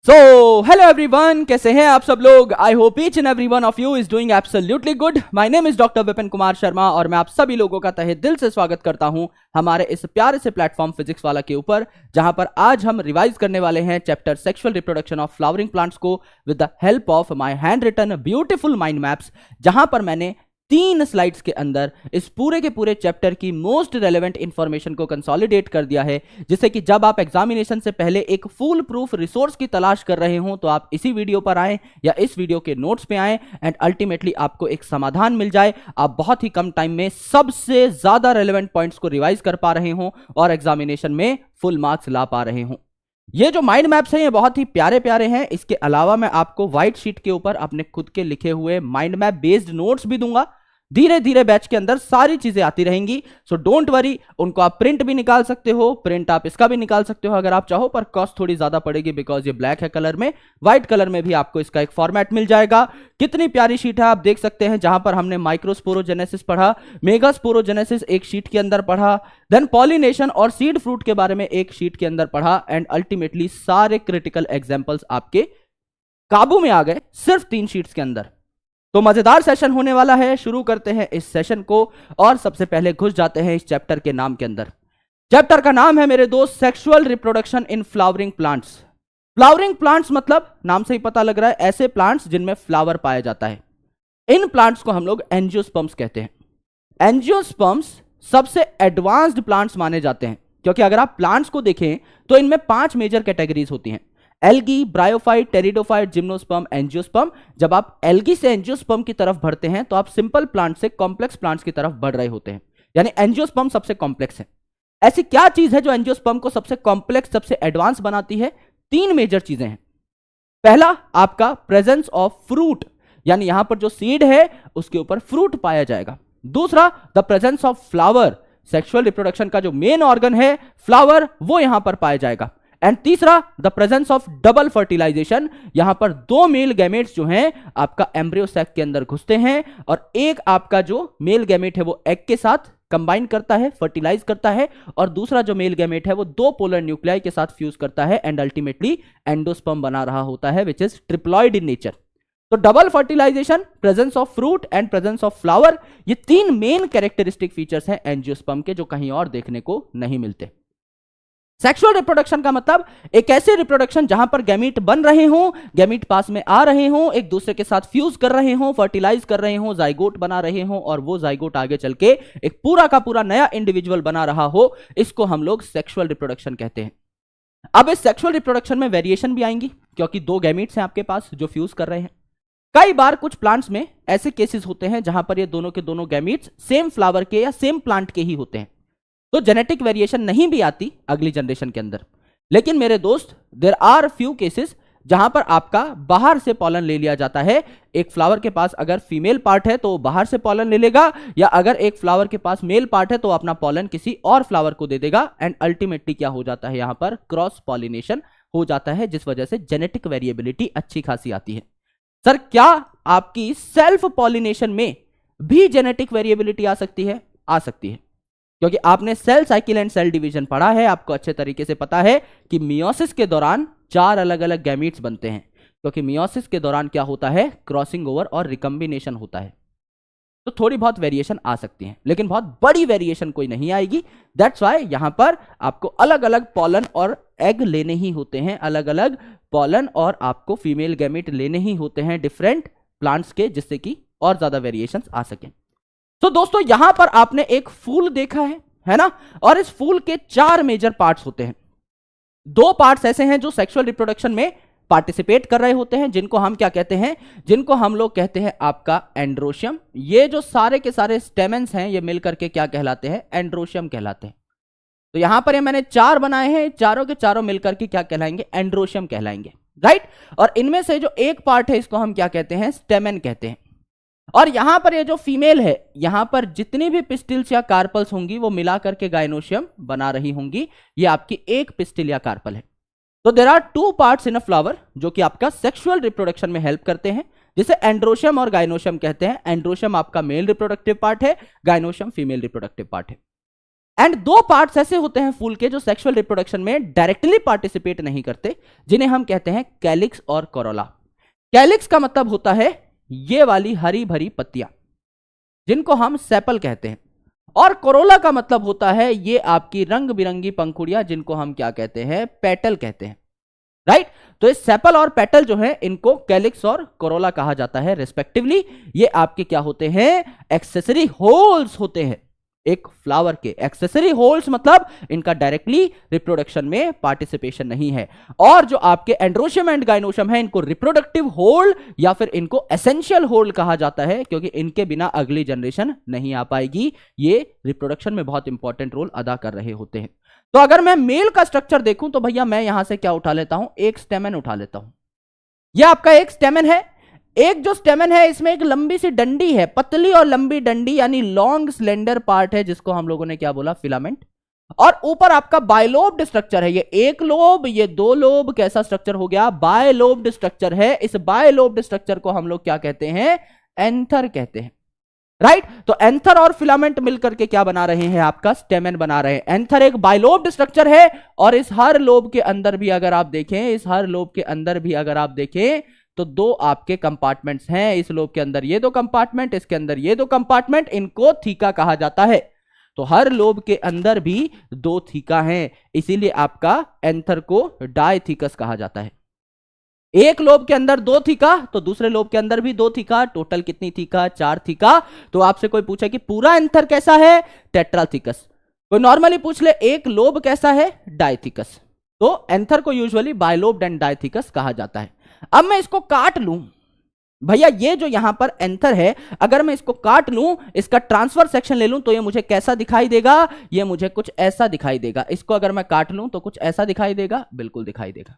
Hello everyone, कैसे हैं आप सब लोग। I hope each and every one of you is doing absolutely good. My name is doctor Vipin Kumar Sharma और मैं आप सभी लोगों का तहे दिल से स्वागत करता हूं हमारे इस प्यारे से प्लेटफॉर्म फिजिक्स वाला के ऊपर, जहां पर आज हम रिवाइज करने वाले हैं chapter sexual reproduction of flowering plants को with the help of my hand written beautiful mind maps, जहां पर मैंने 3 स्लाइड्स के अंदर इस पूरे के पूरे चैप्टर की मोस्ट रेलेवेंट इंफॉर्मेशन को कंसोलिडेट कर दिया है, जिससे कि जब आप एग्जामिनेशन से पहले एक फुल प्रूफ रिसोर्स की तलाश कर रहे हो तो आप इसी वीडियो पर आएं या इस वीडियो के नोट्स पे आएं एंड अल्टीमेटली आपको एक समाधान मिल जाए। आप बहुत ही कम टाइम में सबसे ज्यादा रेलेवेंट पॉइंट्स को रिवाइज कर पा रहे हो और एग्जामिनेशन में फुल मार्क्स ला पा रहे हो। ये जो माइंड मैप्स हैं ये बहुत ही प्यारे प्यारे हैं। इसके अलावा मैं आपको व्हाइट शीट के ऊपर अपने खुद के लिखे हुए माइंड मैप बेस्ड नोट्स भी दूंगा। धीरे धीरे बैच के अंदर सारी चीजें आती रहेंगी, सो डोंट वरी। उनको आप प्रिंट भी निकाल सकते हो, प्रिंट आप इसका भी निकाल सकते हो अगर आप चाहो, पर कॉस्ट थोड़ी ज्यादा पड़ेगी बिकॉज ये ब्लैक है कलर में। व्हाइट कलर में भी आपको इसका एक फॉर्मेट मिल जाएगा। कितनी प्यारी शीट है आप देख सकते हैं, जहां पर हमने माइक्रोस्पोरोजेनेसिस पढ़ा, मेगास्पोरोजेनेसिस एक शीट के अंदर पढ़ा, देन पॉलिनेशन और सीड फ्रूट के बारे में एक शीट के अंदर पढ़ा एंड अल्टीमेटली सारे क्रिटिकल एग्जाम्पल्स आपके काबू में आ गए सिर्फ 3 शीट्स के अंदर। तो मजेदार सेशन होने वाला है। शुरू करते हैं इस सेशन को और सबसे पहले घुस जाते हैं इस चैप्टर के नाम के अंदर। चैप्टर का नाम है मेरे दोस्त sexual reproduction in flowering plants. Flowering plants मतलब नाम से ही पता लग रहा है ऐसे प्लांट्स जिनमें फ्लावर पाया जाता है। इन प्लांट्स को हम लोग एंजियोस्पर्म्स कहते हैं। एंजियोस्पर्म्स सबसे एडवांस्ड प्लांट्स माने जाते हैं, क्योंकि अगर आप प्लांट्स को देखें तो इनमें 5 मेजर कैटेगरीज होती हैं: algae, bryophyte, pteridophyte, gymnosperm, angiosperm. जब आप एल्गी से एंजियोस्पर्म की तरफ बढ़ते हैं तो आप सिंपल प्लांट से कॉम्प्लेक्स प्लांट्स की तरफ बढ़ रहे होते हैं, यानी एंजियोस्पर्म सबसे कॉम्प्लेक्स है। ऐसी क्या चीज है जो एंजियोस्पर्म को सबसे कॉम्प्लेक्स, सबसे एडवांस बनाती है? 3 मेजर चीजें हैं। पहला आपका प्रेजेंस ऑफ फ्रूट, यानी यहां पर जो सीड है उसके ऊपर फ्रूट पाया जाएगा। दूसरा the presence of flower, sexual reproduction का जो मेन ऑर्गन है फ्लावर, वो यहां पर पाया जाएगा। एंड तीसरा the presence of double fertilization, यहां पर 2 मेल गैमेट्स जो हैं आपका एम्ब्रियो सैक के अंदर घुसते हैं और एक आपका जो मेल गैमेट है वो एग के साथ कंबाइन करता है, फर्टिलाइज करता है, और दूसरा जो मेल गैमेट है वो 2 पोलर न्यूक्लियाई के साथ फ्यूज करता है एंड अल्टीमेटली एंडोस्पर्म बना रहा होता है, which is triploid in nature. तो double fertilization, presence of fruit and presence of flower, ये 3 मेन कैरेक्टरिस्टिक फीचर्स हैं एंजियोस्पर्म के जो कहीं और देखने को नहीं मिलते। सेक्सुअल रिप्रोडक्शन का मतलब एक ऐसे रिप्रोडक्शन जहां पर गैमीट बन रहे हों, गैमीट पास में आ रहे हों, एक दूसरे के साथ फ्यूज कर रहे हों, फर्टिलाइज कर रहे हों, जाइगोट बना रहे हों और वो जाइगोट आगे चल के एक पूरा का पूरा नया इंडिविजुअल बना रहा हो। इसको हम लोग सेक्सुअल रिप्रोडक्शन कहते हैं। अब इस सेक्सुअल रिप्रोडक्शन में वेरिएशन भी आएंगी, क्योंकि 2 गैमीट्स हैं आपके पास जो फ्यूज कर रहे हैं। कई बार कुछ प्लांट्स में ऐसे केसेस होते हैं जहां पर ये दोनों के दोनों गैमीट्स सेम फ्लावर के या सेम प्लांट के ही होते हैं, तो जेनेटिक वेरिएशन नहीं भी आती अगली जनरेशन के अंदर। लेकिन मेरे दोस्त देयर आर फ्यू केसेस जहां पर आपका बाहर से पॉलन ले लिया जाता है। एक फ्लावर के पास अगर फीमेल पार्ट है तो बाहर से पॉलन ले लेगा, या अगर एक फ्लावर के पास मेल पार्ट है तो अपना पॉलन किसी और फ्लावर को दे देगा एंड अल्टीमेटली क्या हो जाता है, यहां पर क्रॉस पॉलिनेशन हो जाता है, जिस वजह से जेनेटिक वेरिएबिलिटी अच्छी खासी आती है। सर क्या आपकी सेल्फ पॉलिनेशन में भी जेनेटिक वेरिएबिलिटी आ सकती है? आ सकती है, क्योंकि आपने cell cycle and cell division पढ़ा है। आपको अच्छे तरीके से पता है कि मियोसिस के दौरान 4 अलग अलग गैमीट्स बनते हैं, क्योंकि मियोसिस के दौरान क्या होता है, क्रॉसिंग ओवर और रिकम्बिनेशन होता है। तो थोड़ी बहुत वेरिएशन आ सकती है, लेकिन बहुत बड़ी वेरिएशन कोई नहीं आएगी। दैट्स व्हाई यहां पर आपको अलग अलग पॉलन और एग लेने ही होते हैं, अलग अलग पॉलन और आपको फीमेल गैमीट लेने ही होते हैं डिफरेंट प्लांट्स के, जिससे कि और ज्यादा वेरिएशन आ सके। तो दोस्तों यहां पर आपने एक फूल देखा है ना, और इस फूल के 4 मेजर पार्ट्स होते हैं। 2 पार्ट्स ऐसे हैं जो सेक्सुअल रिप्रोडक्शन में पार्टिसिपेट कर रहे होते हैं, जिनको हम क्या कहते हैं, जिनको हम लोग कहते हैं आपका एंड्रोशियम। ये जो सारे के सारे स्टेमेंस हैं ये मिलकर के क्या कहलाते हैं, एंड्रोशियम कहलाते हैं। तो यहां पर ये मैंने 4 बनाए हैं, चारों के चारों मिलकर के क्या कहलाएंगे, एंड्रोशियम कहलाएंगे, राइट। और इनमें से जो एक पार्ट है इसको हम क्या कहते हैं, स्टेमेन कहते हैं। और यहां पर ये जो फीमेल है, यहां पर जितनी भी पिस्टिल्स या कार्पल्स होंगी वो मिला करके गाइनोशियम बना रही होंगी। ये आपकी एक पिस्टिल या कार्पल है। तो there are 2 parts in a flower जो कि आपका सेक्सुअल रिप्रोडक्शन में हेल्प करते हैं, जिसे एंड्रोशियम और गाइनोशियम कहते हैं। एंड्रोशियम आपका मेल रिप्रोडक्टिव पार्ट है, गाइनोशियम फीमेल रिप्रोडक्टिव पार्ट है। एंड दो पार्ट्स ऐसे होते हैं फूल के जो सेक्सुअल रिप्रोडक्शन में डायरेक्टली पार्टिसिपेट नहीं करते, जिन्हें हम कहते हैं कैलिक्स और कोरोला। कैलिक्स का मतलब होता है ये वाली हरी भरी पत्तियां, जिनको हम सेपल कहते हैं, और कोरोला का मतलब होता है ये आपकी रंग बिरंगी पंखुड़ियां, जिनको हम क्या कहते हैं, पेटल कहते हैं, राइट। तो इस सेपल और पेटल जो है इनको कैलिक्स और कोरोला कहा जाता है रिस्पेक्टिवली। ये आपके क्या होते हैं, एक्सेसरी होल्स होते हैं एक फ्लावर के। एक्सेसरी होल्स मतलब इनका डायरेक्टली रिप्रोडक्शन में पार्टिसिपेशन नहीं है। और जो आपके एंड्रोशियम एंड गाइनोशियम है, इनको रिप्रोडक्टिव होल या फिर इनको एसेंशियल होल कहा जाता है, क्योंकि इनके बिना अगली जनरेशन नहीं आ पाएगी। ये रिप्रोडक्शन में बहुत इंपॉर्टेंट रोल अदा कर रहे होते हैं। तो अगर मैं मेल का स्ट्रक्चर देखूं तो भैया मैं यहां से क्या उठा लेता हूं, एक स्टेमन उठा लेता हूं। यह आपका एक स्टेमन है। एक जो स्टेमन है इसमें एक लंबी सी डंडी है, पतली और लंबी डंडी, यानी लॉन्ग स्लेंडर पार्ट है, जिसको हम लोगों ने क्या बोला, फिलामेंट। और ऊपर आपका बायलोब्ड स्ट्रक्चर है, ये एक लोब, ये दो लोब, कैसा स्ट्रक्चर हो गया, बायलोब्ड स्ट्रक्चर है। इस बायलोब्ड स्ट्रक्चर को हम लोग क्या कहते हैं, एंथर कहते हैं, राइट। तो एंथर और फिलामेंट मिलकर के क्या बना रहे हैं, आपका स्टेमन बना रहे हैं। एंथर एक बायलोब्ड स्ट्रक्चर है, और इस हर लोब के अंदर भी अगर आप देखें, इस हर लोब के अंदर भी अगर आप देखें तो दो आपके कंपार्टमेंट्स हैं। इस लोब के अंदर ये दो कंपार्टमेंट, इसके अंदर ये दो कंपार्टमेंट, इनको थीका कहा जाता है। तो हर लोब के अंदर भी दो थीका हैं, इसीलिए आपका एंथर को डायथीकस कहा जाता है। एक लोब के अंदर दो थीका, तो दूसरे लोब के अंदर भी दो थीका, टोटल कितनी थीका, 4 थीका। तो आपसे कोई पूछे कि पूरा एंथर कैसा है, टेट्राथीकस। कोई नॉर्मली पूछ ले एक लोब कैसा है, डायथीकस। तो एंथर को यूजुअली बायलोब्ड एंड डायथीकस कहा जाता है। अब मैं इसको काट लूं भैया, ये जो यहां पर एंथर है, अगर मैं इसको काट लूं, इसका ट्रांसफर सेक्शन ले लूं, तो ये मुझे कैसा दिखाई देगा, ये मुझे कुछ ऐसा दिखाई देगा। इसको अगर मैं काट लूं तो कुछ ऐसा दिखाई देगा, बिल्कुल दिखाई देगा।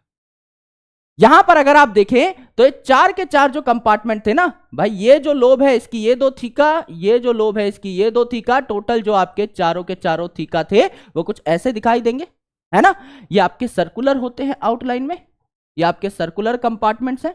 यहां पर अगर आप देखें तो ये 4 के 4 जो कंपार्टमेंट थे ना भाई, ये जो लोब है इसकी ये दो थीका, ये जो लोब है इसकी ये दो थीका, टोटल जो आपके चारों के चारों थीका थे वो कुछ ऐसे दिखाई देंगे, है ना। ये आपके सर्कुलर होते हैं आउटलाइन में, ये आपके सर्कुलर कंपार्टमेंट्स हैं,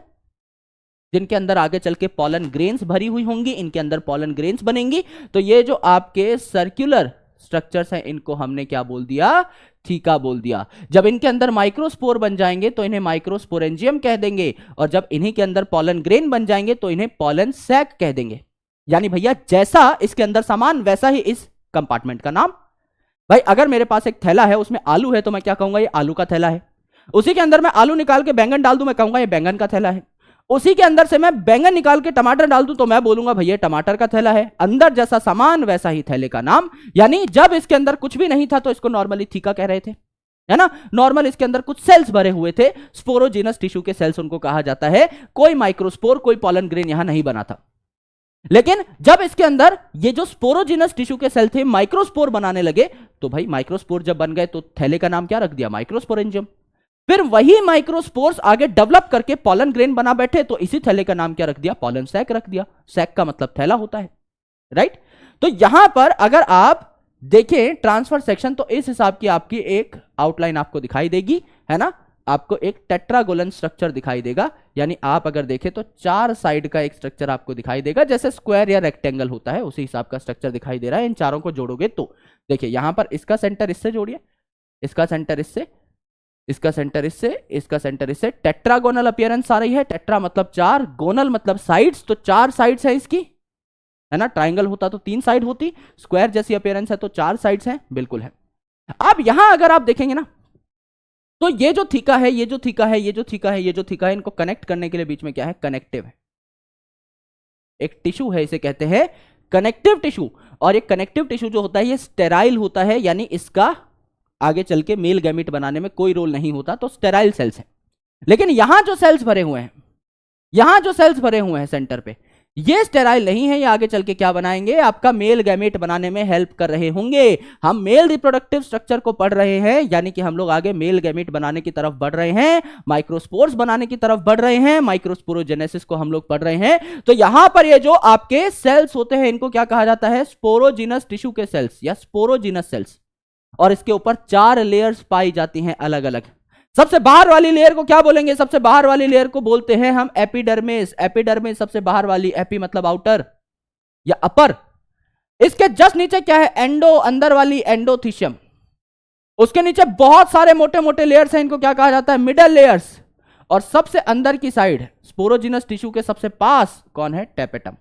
जिनके अंदर आगे चल के पॉलन ग्रेन्स भरी हुई होंगी, इनके अंदर पॉलन ग्रेन्स बनेंगी। तो ये जो आपके सर्कुलर स्ट्रक्चर्स हैं, इनको हमने क्या बोल दिया, थीका बोल दिया। जब इनके अंदर माइक्रोस्पोर बन जाएंगे तो इन्हें माइक्रोस्पोरेंजियम कह देंगे, और जब इन्हीं के अंदर पॉलन ग्रेन बन जाएंगे तो इन्हें पॉलन सैक कह देंगे। यानी भैया जैसा इसके अंदर सामान, वैसा ही इस कंपार्टमेंट का नाम। भाई अगर मेरे पास एक थैला है, उसमें आलू है, तो मैं क्या कहूंगा, ये आलू का थैला है। उसी के अंदर मैं आलू निकाल के बैंगन डाल दूं, मैं कहूंगा ये बैंगन का थैला है। उसी के अंदर से मैं बैंगन निकाल के टमाटर डाल दूं तो मैं बोलूंगा भैया टमाटर का थैला है। अंदर जैसा सामान वैसा ही थैले का नाम। यानी जब इसके अंदर कुछ भी नहीं था तो इसको नॉर्मली थीका कह रहे थे, है ना। नॉर्मल इसके अंदर कुछ सेल्स भरे हुए थे, स्पोरोजिनस टिश्यू के सेल्स उनको कहा जाता है। कोई माइक्रोस्पोर, कोई पॉलन ग्रेन यहां नहीं बना था। लेकिन जब इसके अंदर ये जो स्पोरोजिनस टिश्यू के सेल थे माइक्रोस्पोर बनाने लगे, तो भाई माइक्रोस्पोर जब बन गए तो थैले का नाम क्या रख दिया, माइक्रोस्पोरेंजियम। फिर वही माइक्रोस्पोर्स आगे डेवलप करके पॉलन ग्रेन बना बैठे, तो इसी थैले का नाम क्या रख दिया, पॉलन सैक रख दिया। सैक का मतलब थैला होता है, राइट। तो यहां पर अगर आप देखें ट्रांसफर सेक्शन, तो इस हिसाब की आपकी एक आउटलाइन आपको दिखाई देगी, है ना। आपको एक टेट्रागोलन स्ट्रक्चर दिखाई देगा। यानी आप अगर देखें तो 4 साइड का एक स्ट्रक्चर आपको दिखाई देगा, जैसे स्क्वायर या रेक्टेंगल होता है उसी हिसाब का स्ट्रक्चर दिखाई दे रहा है। इन चारों को जोड़ोगे तो देखिए यहां पर इसका सेंटर इससे जोड़िए, इसका सेंटर इससे, इसका सेंटर इससे, इसका सेंटर इससे, टेट्रागोनल अपीयरेंस आ रही है। टेट्रा मतलब 4, गोनल मतलब साइड्स, तो 4 साइड्स है इसकी, है ना। ट्राइंगल होता तो 3 साइड होती, स्क्वायर जैसी अपीयरेंस है तो 4 साइड्स हैं, बिल्कुल है। अब यहां अगर आप देखेंगे ना, तो ये जो थीका है, ये जो थीका है, ये जो थीका है, ये जो थीका है, इनको कनेक्ट करने के लिए बीच में क्या है, कनेक्टिव है। एक टिश्यू है, इसे कहते हैं कनेक्टिव टिश्यू। और ये कनेक्टिव टिश्यू जो होता है ये स्टेराइल होता है, यानी इसका आगे चल के मेल गैमेट बनाने में कोई रोल नहीं होता, तो स्टेराइल सेल्स है। लेकिन यहां जो सेल्स भरे हुए हैं, यहां जो सेल्स भरे हुए हैं सेंटर पे, ये स्टेराइल नहीं है। ये आगे चल के क्या बनाएंगे, आपका मेल गैमेट बनाने में हेल्प कर रहे होंगे। हम मेल रिप्रोडक्टिव स्ट्रक्चर को पढ़ रहे हैं, यानी कि हम लोग आगे मेल गैमेट बनाने की तरफ बढ़ रहे हैं, माइक्रोस्पोर्स बनाने की तरफ बढ़ रहे हैं, माइक्रोस्पोरोजेनेसिस को हम लोग पढ़ रहे हैं। तो यहां पर ये जो आपके सेल्स होते हैं, इनको क्या कहा जाता है, स्पोरोजिनस टिश्यू के सेल्स या स्पोरोजिनस सेल्स। और इसके ऊपर 4 लेयर्स पाई जाती हैं अलग अलग। सबसे बाहर वाली लेयर को क्या बोलेंगे, सबसे बाहर वाली लेयर को बोलते हैं हम एपिडर्मिस। एपिडर्मिस सबसे बाहर वाली, एपी मतलब आउटर या अपर। इसके जस्ट नीचे क्या है, एंडो, अंदर वाली एंडोथीशियम, उसके नीचे बहुत सारे मोटे मोटे लेयर्स हैं, इनको क्या कहा जाता है, मिडल लेयर्स, और सबसे अंदर की साइड स्पोरोजिनस टिश्यू के सबसे पास कौन है, टेपेटम।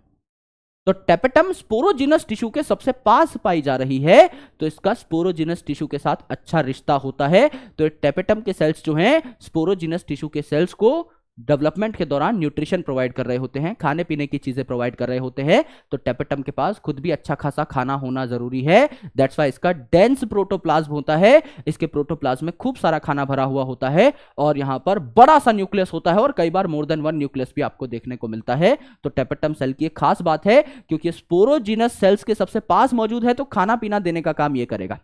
तो टेपेटम स्पोरोजिनस टिश्यू के सबसे पास पाई जा रही है, तो इसका स्पोरोजिनस टिश्यू के साथ अच्छा रिश्ता होता है। तो टेपेटम के सेल्स जो हैं स्पोरोजिनस टिश्यू के सेल्स को डेवलपमेंट के दौरान न्यूट्रिशन प्रोवाइड कर रहे होते हैं, खाने पीने की चीजें प्रोवाइड कर रहे होते हैं। तो टेपेटम के पास खुद भी अच्छा खासा खाना होना जरूरी है। दैट्स वाई इसका डेंस प्रोटोप्लाज्म होता है, इसके प्रोटोप्लाज्म में खूब सारा खाना भरा हुआ होता है, और यहां पर बड़ा सा न्यूक्लियस होता है, और कई बार मोर देन वन न्यूक्लियस भी आपको देखने को मिलता है। तो टेपेटम सेल की एक खास बात है, क्योंकि स्पोरोजिनस सेल्स के सबसे पास मौजूद है, तो खाना पीना देने का काम यह करेगा।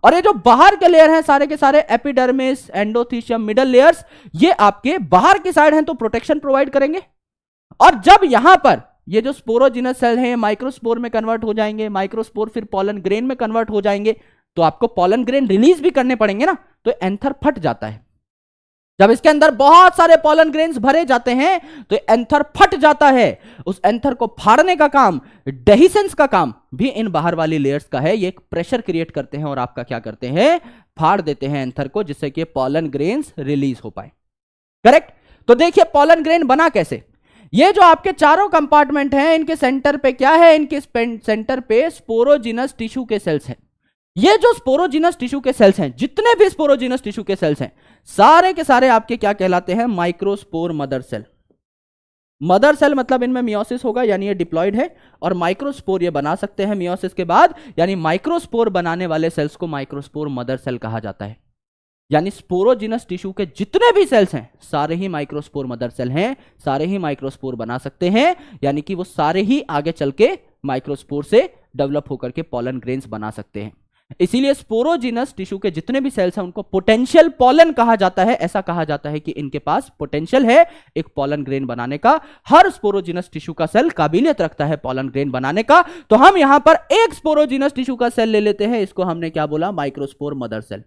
और ये जो बाहर के लेयर हैं सारे के सारे, एपिडर्मिस, एंडोथीशियम, मिडल लेयर्स, ये आपके बाहर की साइड हैं, तो प्रोटेक्शन प्रोवाइड करेंगे। और जब यहां पर ये जो स्पोरोजिनस सेल हैं माइक्रोस्पोर में कन्वर्ट हो जाएंगे, माइक्रोस्पोर फिर पॉलन ग्रेन में कन्वर्ट हो जाएंगे, तो आपको पॉलन ग्रेन रिलीज भी करने पड़ेंगे ना, तो एंथर फट जाता है। जब इसके अंदर बहुत सारे पॉलन ग्रेन्स भरे जाते हैं तो एंथर फट जाता है। उस एंथर को फाड़ने का काम, डेहिसेंस का काम भी इन बाहर वाली लेयर्स का है। ये एक प्रेशर क्रिएट करते हैं और आपका क्या करते हैं, फाड़ देते हैं एंथर को, जिससे कि पॉलन ग्रेन्स रिलीज हो पाए। करेक्ट। तो देखिए पॉलन ग्रेन बना कैसे। ये जो आपके चारों कंपार्टमेंट हैं, इनके सेंटर पे क्या है, इनके सेंटर पे स्पोरोजिनस टिश्यू के सेल्स हैं। ये जो स्पोरोजिनस टिश्यू के सेल्स हैं, जितने भी स्पोरोजिनस टिश्यू के सेल्स हैं, सारे के सारे आपके क्या कहलाते हैं, microspore mother cell. Mother cell मतलब इनमें मियोसिस होगा, यानी ये डिप्लॉयड है, और माइक्रोस्पोर ये बना सकते हैं मियोसिस के बाद, यानी माइक्रोस्पोर बनाने वाले सेल्स को माइक्रोस्पोर मदर सेल कहा जाता है। यानी स्पोरोजिनस टिश्यू के जितने भी सेल्स हैं सारे ही माइक्रोस्पोर मदर सेल हैं, सारे ही माइक्रोस्पोर बना सकते हैं, यानी कि वो सारे ही आगे चल के माइक्रोस्पोर से डेवलप होकर के पॉलन ग्रेन्स बना सकते हैं। इसीलिए स्पोरोजिनस टिश्यू के जितने भी सेल्स हैं उनको पोटेंशियल पॉलन कहा जाता है। ऐसा कहा जाता है कि इनके पास पोटेंशियल है एक पॉलन ग्रेन बनाने का। हर स्पोरोजिनस टिश्यू का सेल काबिलियत रखता है पॉलन ग्रेन बनाने का। तो हम यहां पर एक स्पोरोजिनस टिश्यू का सेल ले लेते हैं, इसको हमने क्या बोला, माइक्रोस्पोर मदर सेल।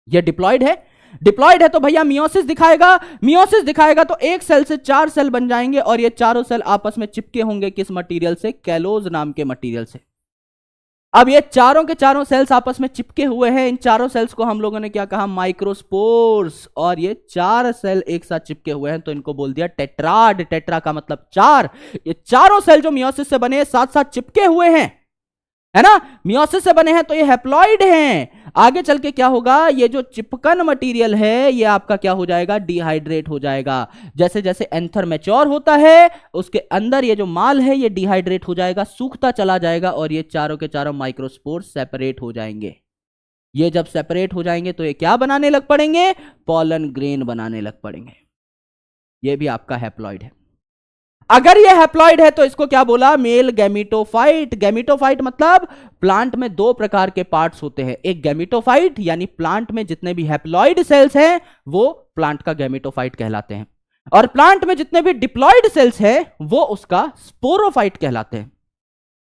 ये डिप्लॉयड है, डिप्लॉयड है तो भैया मियोसिस दिखाएगा, मियोसिस दिखाएगा तो एक सेल से 4 सेल बन जाएंगे, और ये चारों सेल आपस में चिपके होंगे किस मटेरियल से, कैलोज नाम के मटेरियल से। अब ये चारों के चारों सेल्स आपस में चिपके हुए हैं, इन चारों सेल्स को हम लोगों ने क्या कहा, माइक्रोस्पोर्स, और ये 4 सेल एक साथ चिपके हुए हैं तो इनको बोल दिया टेट्राड। टेट्रा का मतलब 4। ये चारों सेल जो मियोसिस से बने साथ साथ चिपके हुए हैं, है ना, मियोसिस से बने हैं, तो ये हैप्लॉइड हैं। आगे चल के क्या होगा, ये जो चिपकन मटेरियल है ये आपका क्या हो जाएगा, डिहाइड्रेट हो जाएगा। जैसे जैसे एंथर मैच्योर होता है उसके अंदर ये जो माल है ये डिहाइड्रेट हो जाएगा, सूखता चला जाएगा, और ये चारों के चारों माइक्रोस्पोर सेपरेट हो जाएंगे। ये जब सेपरेट हो जाएंगे तो ये क्या बनाने लग पड़ेंगे, पॉलन ग्रेन बनाने लग पड़ेंगे। ये भी आपका हैप्लॉइड है। अगर ये हैप्लॉइड है तो इसको क्या बोला, मेल गैमेटोफाइट। गैमेटोफाइट मतलब प्लांट में 2 प्रकार के पार्ट्स होते हैं, एक गैमेटोफाइट यानी प्लांट में जितने भी हैप्लॉइड सेल्स हैं वो प्लांट का गैमेटोफाइट कहलाते हैं, और प्लांट में जितने भी डिप्लॉइड सेल्स हैं वो उसका स्पोरोफाइट कहलाते हैं।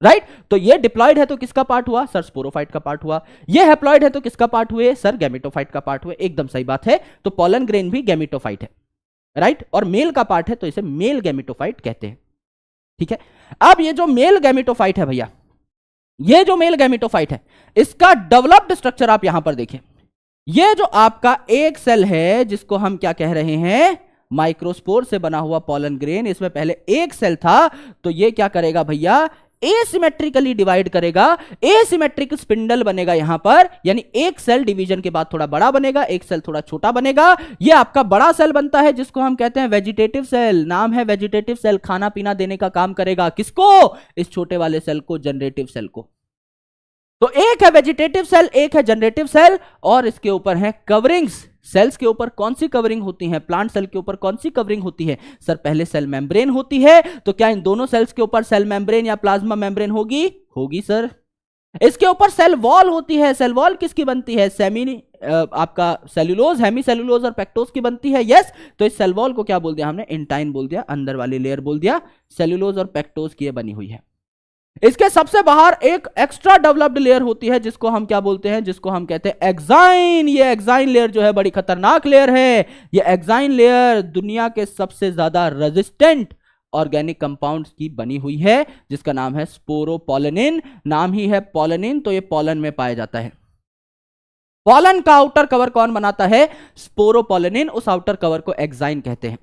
राइट। तो ये डिप्लॉइड है तो किसका पार्ट हुआ, सर स्पोरोफाइट का पार्ट हुआ। ये हैप्लॉइड है तो किसका पार्ट हुए, सर गैमेटोफाइट का पार्ट हुए। एकदम सही बात है। तो पॉलन ग्रेन भी गैमेटोफाइट है, राइट, और मेल का पार्ट है तो इसे मेल गैमेटोफाइट कहते हैं। ठीक है। अब ये जो मेल गैमेटोफाइट है भैया, ये जो मेल गैमेटोफाइट है इसका डेवलप्ड स्ट्रक्चर आप यहां पर देखिए। ये जो आपका एक सेल है जिसको हम क्या कह रहे हैं, माइक्रोस्पोर से बना हुआ पॉलन ग्रेन, इसमें पहले एक सेल था, तो ये क्या करेगा भैया, एसिमेट्रिकली डिवाइड करेगा, एसिमेट्रिक स्पिंडल बनेगा यहां पर, यानी एक सेल डिवीजन के बाद थोड़ा बड़ा बनेगा, एक सेल थोड़ा छोटा बनेगा। ये आपका बड़ा सेल बनता है जिसको हम कहते हैं वेजिटेटिव सेल। नाम है वेजिटेटिव सेल, खाना पीना देने का काम करेगा। किसको, इस छोटे वाले सेल को, जनरेटिव सेल को। तो एक है वेजिटेटिव सेल, एक है जनरेटिव सेल, और इसके ऊपर है कवरिंग्स। सेल्स के ऊपर कौन सी कवरिंग होती है, प्लांट सेल के ऊपर कौन सी कवरिंग होती है, सर पहले सेल मेम्ब्रेन होती है। तो क्या इन दोनों सेल्स के ऊपर सेल मेम्ब्रेन या प्लाज्मा मेम्ब्रेन होगी, होगी सर। इसके ऊपर सेल वॉल होती है। सेल वॉल किसकी बनती है, आपका सेल्यूलोज, हेमी सेल्यूलोज और पेक्टोज की बनती है। यस। तो इस सेल वॉल को क्या बोल दिया हमने, इंटाइन बोल दिया, अंदर वाली लेयर बोल दिया, सेल्यूलोज और पेक्टोज की बनी हुई है। इसके सबसे बाहर एक एक्स्ट्रा डेवलप्ड लेयर होती है जिसको हम क्या बोलते हैं, जिसको हम कहते हैं एक्साइन। ये एक्साइन लेयर जो है बड़ी खतरनाक लेयर है। ये एक्साइन लेयर दुनिया के सबसे ज्यादा रेजिस्टेंट ऑर्गेनिक कंपाउंड्स की बनी हुई है, जिसका नाम है स्पोरोपोलेनिन। नाम ही है पोलेनिन, तो ये पोलन में पाया जाता है। पोलन का आउटर कवर कौन बनाता है? स्पोरोपोलेनिन। उस आउटर कवर को एक्साइन कहते हैं।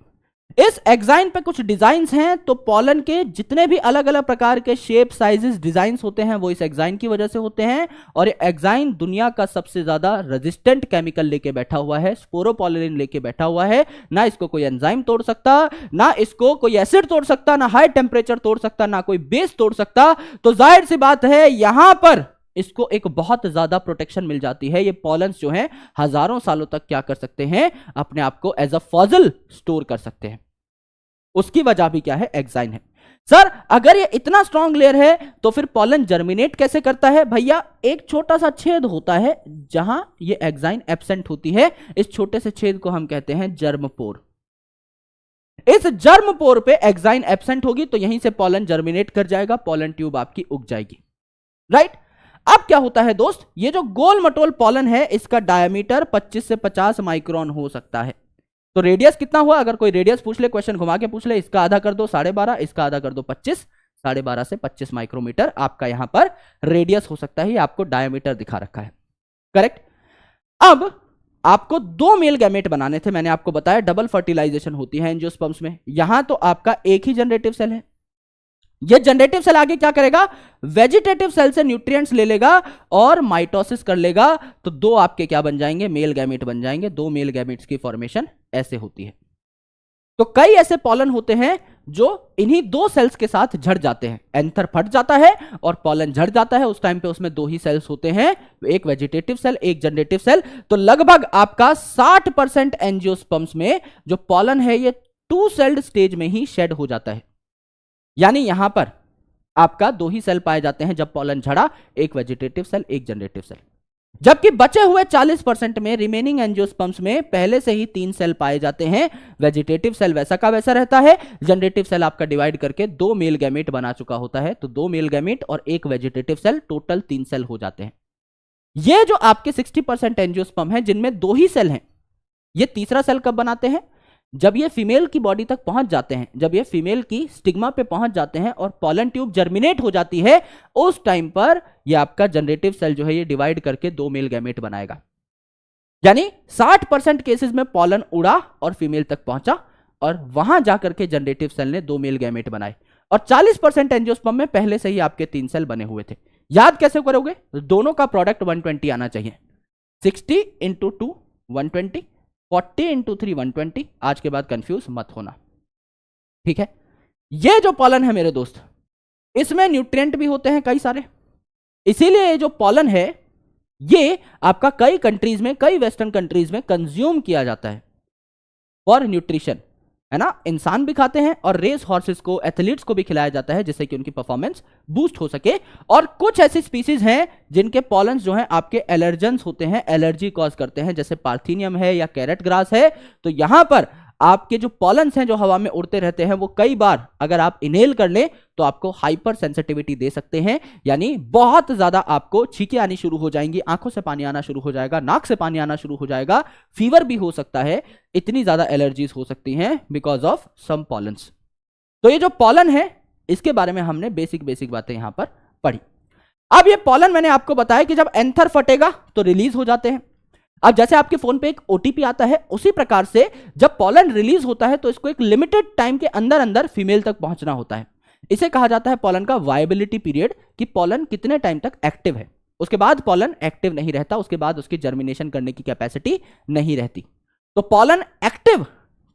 इस एक्साइन पे कुछ डिजाइन्स हैं, तो पोलन के जितने भी अलग अलग प्रकार के शेप, साइजेस, डिजाइन्स होते हैं वो इस एक्साइन की वजह से होते हैं। और ये एक्साइन दुनिया का सबसे ज्यादा रेजिस्टेंट केमिकल लेके बैठा हुआ है, स्पोरोपोलेनिन लेके बैठा हुआ है। ना इसको कोई एंजाइम तोड़ सकता, ना इसको कोई एसिड तोड़ सकता, ना हाई टेम्परेचर तोड़ सकता, ना कोई बेस तोड़ सकता। तो जाहिर सी बात है यहां पर इसको एक बहुत ज्यादा प्रोटेक्शन मिल जाती है। ये पॉलन्स जो हैं हजारों सालों तक क्या कर सकते हैं? अपने आप को एज अ फॉसिल स्टोर कर सकते हैं। उसकी वजह भी क्या है? एक्साइन है। सर अगर ये इतना स्ट्रॉन्ग लेयर है तो फिर पॉलन जर्मिनेट कैसे करता है? भैया एक छोटा सा छेद होता है जहां ये एक्साइन एब्सेंट होती है। इस छोटे से छेद को हम कहते हैं जर्मपोर। इस जर्मपोर पे एक्साइन एब्सेंट होगी तो यहीं से पॉलन जर्मिनेट कर जाएगा, पॉलन ट्यूब आपकी उग जाएगी। राइट? अब क्या होता है दोस्त, ये जो गोल मटोल पॉलन है इसका डायमीटर 25 से 50 माइक्रोन हो सकता है। तो रेडियस कितना हुआ? अगर कोई रेडियस पूछ ले, क्वेश्चन घुमा के पूछ ले, इसका आधा कर दो 12.5, इसका आधा कर दो 25, 12.5 से 25 माइक्रोमीटर आपका यहां पर रेडियस हो सकता है। ये आपको डायमीटर दिखा रखा है। करेक्ट? अब आपको 2 मेल गैमेट बनाने थे। मैंने आपको बताया डबल फर्टिलाइजेशन होती है एंजियोस्पर्म्स में। यहां तो आपका एक ही जनरेटिव सेल है। ये जनरेटिव सेल आगे क्या करेगा? वेजिटेटिव सेल से न्यूट्रिएंट्स ले लेगा और माइटोसिस कर लेगा, तो 2 आपके क्या बन जाएंगे? मेल गैमेट बन जाएंगे। 2 मेल गैमेट्स की फॉर्मेशन ऐसे होती है। तो कई ऐसे पॉलन होते हैं जो इन्हीं 2 सेल्स के साथ झड़ जाते हैं। एंथर फट जाता है और पॉलन झड़ जाता है। उस टाइम पे उसमें 2 ही सेल्स होते हैं, एक वेजिटेटिव सेल, एक जनरेटिव सेल। तो लगभग आपका 60% एंजियोस्पर्म्स में जो पॉलन है ये 2 सेल्ड स्टेज में ही शेड हो जाता है। यानी यहां पर आपका 2 ही सेल पाए जाते हैं जब पॉलन झड़ा, एक वेजिटेटिव सेल, एक जनरेटिव सेल। जबकि बचे हुए 40% में, रिमेनिंग एंजियोस्पर्म्स में पहले से ही 3 सेल पाए जाते हैं। वेजिटेटिव सेल वैसा का वैसा रहता है, जनरेटिव सेल आपका डिवाइड करके 2 मेल गैमेट बना चुका होता है। तो 2 मेल गैमेट और एक वेजिटेटिव सेल, टोटल 3 सेल हो जाते हैं। ये जो आपके 60% एंजियोस्पर्म है जिनमें 2 ही सेल हैं, ये तीसरा सेल कब बनाते हैं? जब ये फीमेल की बॉडी तक पहुंच जाते हैं, जब ये फीमेल की स्टिग्मा पे पहुंच जाते हैं और पॉलन ट्यूब जर्मिनेट हो जाती है, उस टाइम पर ये आपका जनरेटिव सेल जो है ये डिवाइड करके 2 मेल गैमेट बनाएगा। यानी 60% केसेस में पॉलन उड़ा और फीमेल तक पहुंचा और वहां जाकर के जनरेटिव सेल ने 2 मेल गैमेट बनाए। और 40% एंजियोस्पर्म में पहले से ही आपके 3 सेल बने हुए थे। याद कैसे करोगे? दोनों का प्रोडक्ट 120 आना चाहिए। 60 × 2 120, 40 × 3 120। आज के बाद कंफ्यूज मत होना, ठीक है? ये जो पॉलन है मेरे दोस्त, इसमें न्यूट्रिएंट भी होते हैं कई सारे। इसीलिए ये जो पॉलन है ये आपका कई कंट्रीज में, कई वेस्टर्न कंट्रीज में कंज्यूम किया जाता है फॉर न्यूट्रिशन, है ना? इंसान भी खाते हैं और रेस हॉर्सेस को, एथलीट्स को भी खिलाया जाता है जिससे कि उनकी परफॉर्मेंस बूस्ट हो सके। और कुछ ऐसी स्पीसीज हैं जिनके पॉलन्स जो हैं आपके एलर्जेंस होते हैं, एलर्जी कॉज करते हैं, जैसे पार्थीनियम है या कैरेट ग्रास है। तो यहां पर आपके जो पॉलन्स हैं जो हवा में उड़ते रहते हैं वो कई बार अगर आप इनहेल कर लें तो आपको हाइपर सेंसिटिविटी दे सकते हैं। यानी बहुत ज्यादा आपको छींकें आनी शुरू हो जाएंगी, आंखों से पानी आना शुरू हो जाएगा, नाक से पानी आना शुरू हो जाएगा, फीवर भी हो सकता है। इतनी ज्यादा एलर्जीज हो सकती हैं बिकॉज ऑफ सम पॉलन्स। तो ये जो पॉलन है इसके बारे में हमने बेसिक बातें यहां पर पढ़ी। अब ये पॉलन मैंने आपको बताया कि जब एंथर फटेगा तो रिलीज हो जाते हैं। अब जैसे आपके फोन पे एक ओटीपी आता है, उसी प्रकार से जब पॉलन रिलीज होता है तो इसको एक लिमिटेड टाइम के अंदर अंदर फीमेल तक पहुंचना होता है। इसे कहा जाता है पॉलन का वायबिलिटी पीरियड, कि पॉलन कितने टाइम तक एक्टिव है। उसके बाद पॉलन एक्टिव नहीं रहता, उसके बाद उसकी जर्मिनेशन करने की कैपेसिटी नहीं रहती। तो पॉलन एक्टिव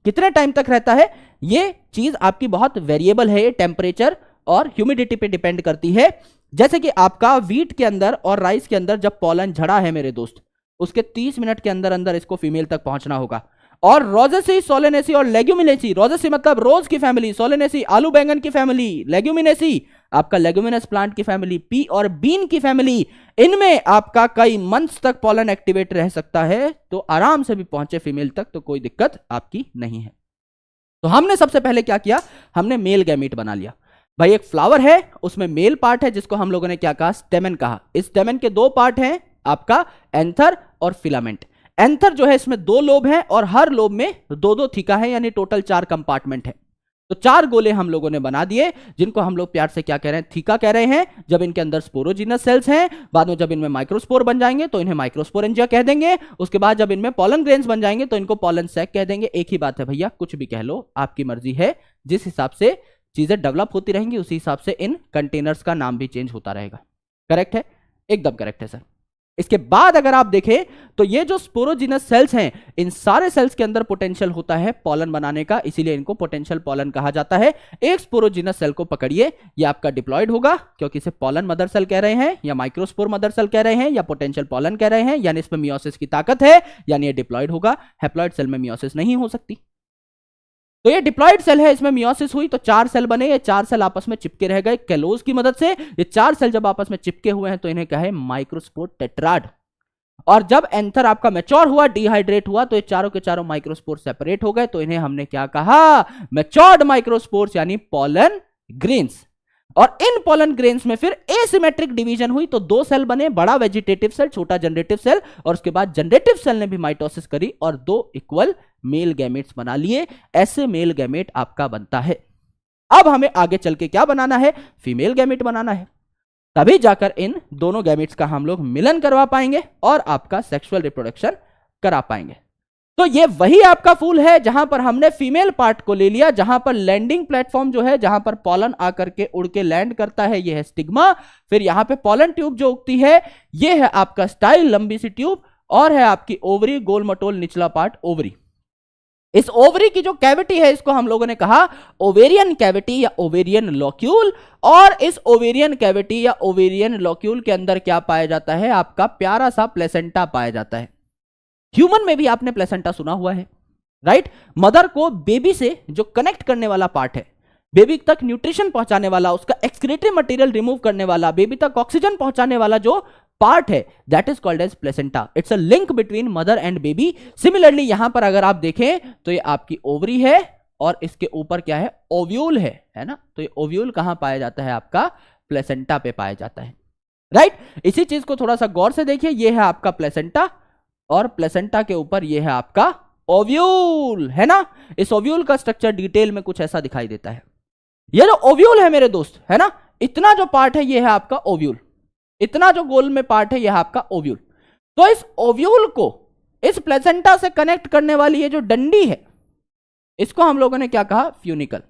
कितने टाइम तक रहता है, ये चीज आपकी बहुत वेरिएबल है, टेम्परेचर और ह्यूमिडिटी पे डिपेंड करती है। जैसे कि आपका वीट के अंदर और राइस के अंदर जब पॉलन झड़ा है मेरे दोस्त, उसके 30 मिनट के अंदर अंदर इसको फीमेल तक पहुंचना होगा। और रोजेसी, सोलेनेसी और लेग्यूमिनेसी, रोजेसी मतलब रोज की फैमिली, सोलेनेसी आलू बैंगन की फैमिली, लेग्यूमिनेसी आपका लेग्यूमिनस प्लांट की फैमिली, पी और बीन की फैमिली, इनमें आपका कई मंथ्स तक पॉलन एक्टिवेट रह सकता है। तो आराम से भी पहुंचे फीमेल तक तो कोई दिक्कत आपकी नहीं है। तो हमने सबसे पहले क्या किया, हमने मेल गैमीट बना लिया। भाई एक फ्लावर है, उसमें मेल पार्ट है जिसको हम लोगों ने क्या कहा, स्टेमन कहा। इस स्टेमन के 2 पार्ट हैं, आपका एंथर और फिलामेंट। एंथर जो है इसमें 2 लोब हैं और हर लोब में 2-2 थीका है, यानी टोटल 4 कंपार्टमेंट है। तो 4 गोले हम लोगों ने बना दिए, जिनको हम लोग प्यार से क्या कह रहे हैं, थीका कह रहे हैं। जब इनके अंदर स्पोरोजिनस सेल्स हैं, बाद में जब इनमें माइक्रोस्पोर बन जाएंगे तो इन्हें माइक्रोस्पोरेंजिया कह देंगे। उसके बाद जब इनमें पॉलन ग्रेन्स बन जाएंगे तो इनको पॉलन सैक कह देंगे। एक ही बात है भैया, कुछ भी कह लो, आपकी मर्जी है। जिस हिसाब से चीजें डेवलप होती रहेंगी उसी हिसाब से इन कंटेनर्स का नाम भी चेंज होता रहेगा। करेक्ट है, एकदम करेक्ट है सर। इसके बाद अगर आप देखें तो ये जो स्पोरोजिनस सेल्स हैं, इन सारे सेल्स के अंदर पोटेंशियल होता है पॉलन बनाने का, इसीलिए इनको पोटेंशियल पॉलन कहा जाता है। एक स्पोरोजिनस सेल को पकड़िए, ये आपका डिप्लॉयड होगा क्योंकि इसे पॉलन मदर सेल कह रहे हैं, या माइक्रोस्पोर मदर सेल कह रहे हैं, या पोटेंशियल पॉलन कह रहे हैं, यानी इसमें मियोसिस की ताकत है, यानी ये डिप्लॉयड होगा। हैप्लॉयड सेल में मियोसिस नहीं हो सकती, तो ये डिप्लॉयड सेल है, इसमें मियोसिस हुई तो 4 सेल बने। ये 4 सेल आपस में चिपके रह गए कैलोज की मदद से। ये 4 सेल जब आपस में चिपके हुए हैं तो इन्हें क्या है, माइक्रोस्पोर टेट्राड। और जब एंथर आपका मैच्योर हुआ, डिहाइड्रेट हुआ, तो ये चारों के चारों माइक्रोस्पोर सेपरेट हो गए, तो इन्हें हमने क्या कहा, मैच्योर्ड माइक्रोस्पोर्स यानी पॉलन ग्रेन्स। और इन पॉलन ग्रेन्स में फिर एसिमेट्रिक डिवीजन हुई, तो 2 सेल बने, बड़ा वेजिटेटिव सेल, छोटा जनरेटिव सेल, और उसके बाद जनरेटिव सेल ने भी माइटोसिस करी और 2 इक्वल मेल गैमेट्स बना लिए। ऐसे मेल गैमेट आपका बनता है। अब हमें आगे चल के क्या बनाना है, फीमेल गैमेट बनाना है, तभी जाकर इन दोनों गैमेट्स का हम लोग मिलन करवा पाएंगे और आपका सेक्सुअल रिप्रोडक्शन करा पाएंगे। तो ये वही आपका फूल है जहां पर हमने फीमेल पार्ट को ले लिया, जहां पर लैंडिंग प्लेटफॉर्म जो है, जहां पर पॉलन आकर के उड़ के लैंड करता है, ये है स्टिग्मा। फिर यहां पे पॉलन ट्यूब जो उगती है, ये है आपका स्टाइल, लंबी सी ट्यूब, और है आपकी ओवरी, गोल मटोल निचला पार्ट ओवरी। इस ओवरी की जो कैविटी है, इसको हम लोगों ने कहा ओवेरियन कैविटी या ओवेरियन लॉक्यूल। और इस ओवेरियन कैविटी या ओवेरियन लॉक्यूल के अंदर क्या पाया जाता है, आपका प्यारा सा प्लेसेंटा पाया जाता है। ह्यूमन में भी आपने प्लेसेंटा सुना हुआ है, राइट। मदर को बेबी से जो कनेक्ट करने वाला पार्ट है, बेबी तक न्यूट्रिशन पहुंचाने वाला, उसका एक्सक्रीटरी मटेरियल रिमूव करने वाला, बेबी तक ऑक्सीजन पहुंचाने वाला जो पार्ट है, that is called as placenta. It's a link between mother and baby. Similarly यहां पर अगर आप देखें तो ये आपकी ओवरी है और इसके ऊपर क्या है, ओव्यूल है ना। तो ये ओव्यूल कहां पाया जाता है, आपका प्लेसेंटा पे पाया जाता है, राइट। इसी चीज को थोड़ा सा गौर से देखिए, ये है आपका प्लेसेंटा और प्लेसेंटा के ऊपर ये है आपका ओव्यूल, है ना। इस ओव्यूल का स्ट्रक्चर डिटेल में कुछ ऐसा दिखाई देता है। ये जो ओव्यूल है मेरे दोस्त, है ना, इतना जो पार्ट है ये है आपका ओव्यूल, इतना जो गोल में पार्ट है यह आपका ओव्यूल। तो इस ओव्यूल को इस प्लेसेंटा से कनेक्ट करने वाली ये जो डंडी है, इसको हम लोगों ने क्या कहा, फ्यूनिकल।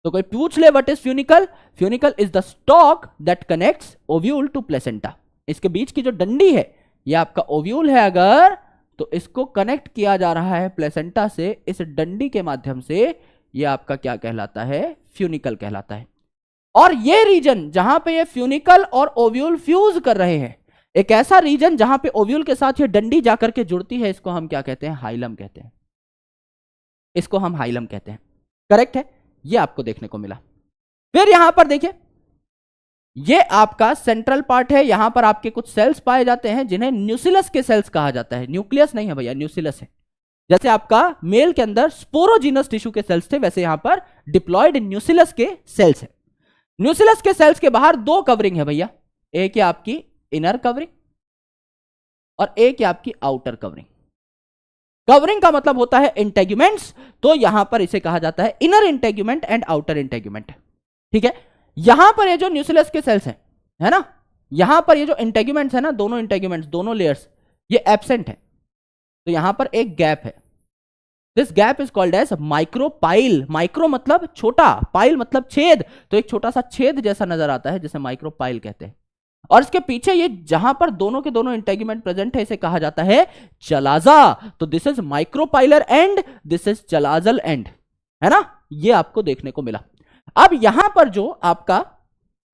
तो कोई पूछ ले what is funicle, funicle is the stalk that connects ovule to placenta. इसके बीच की जो डंडी है ये आपका ओव्यूल है, अगर तो इसको कनेक्ट किया जा रहा है प्लेसेंटा से, इस डंडी के माध्यम से, ये आपका क्या कहलाता है, फ्यूनिकल कहलाता है। और ये रीजन जहां पे ये फ्यूनिकल और ओव्यूल फ्यूज कर रहे हैं, एक ऐसा रीजन जहां पे ओव्यूल के साथ ये डंडी जाकर के जुड़ती है, इसको हम क्या कहते हैं, हाइलम कहते हैं। इसको हम हाइलम कहते हैं, करेक्ट है। ये आपको देखने को मिला। फिर यहां पर देखिए, ये आपका सेंट्रल पार्ट है, यहां पर आपके कुछ सेल्स पाए जाते हैं जिन्हें न्यूसिलस के सेल्स कहा जाता है। न्यूक्लियस नहीं है भैया, न्यूसिलस है। जैसे आपका मेल के अंदर स्पोरोजिनस टिश्यू के सेल्स थे, वैसे यहां पर डिप्लॉयड न्यूसिलस के सेल्स है। न्यूसिलस के सेल्स के बाहर 2 कवरिंग है भैया, एक है आपकी इनर कवरिंग और एक है आपकी आउटर कवरिंग। कवरिंग का मतलब होता है इंटेग्यूमेंट्स, तो यहां पर इसे कहा जाता है inner integument and outer integument, ठीक है। यहां पर ये जो न्यूसिलस के सेल्स हैं, है ना, यहां पर ये जो इंटेग्यूमेंट्स है ना, दोनों इंटेग्यूमेंट्स, दोनों लेयर्स, ये एब्सेंट है। तो यहां पर एक गैप है, this gap is called as micropyle. Micro मतलब छोटा, पाइल मतलब छेद, तो एक छोटा सा छेद जैसा नजर आता है जिसे माइक्रोपाइल कहते हैं। और इसके पीछे ये जहां पर दोनों के दोनों इंटेग्यूमेंट प्रेजेंट है, इसे कहा जाता है चलाजा। तो this is micropylar and, this is chalazal end, है ना। ये आपको देखने को मिला। अब यहां पर जो आपका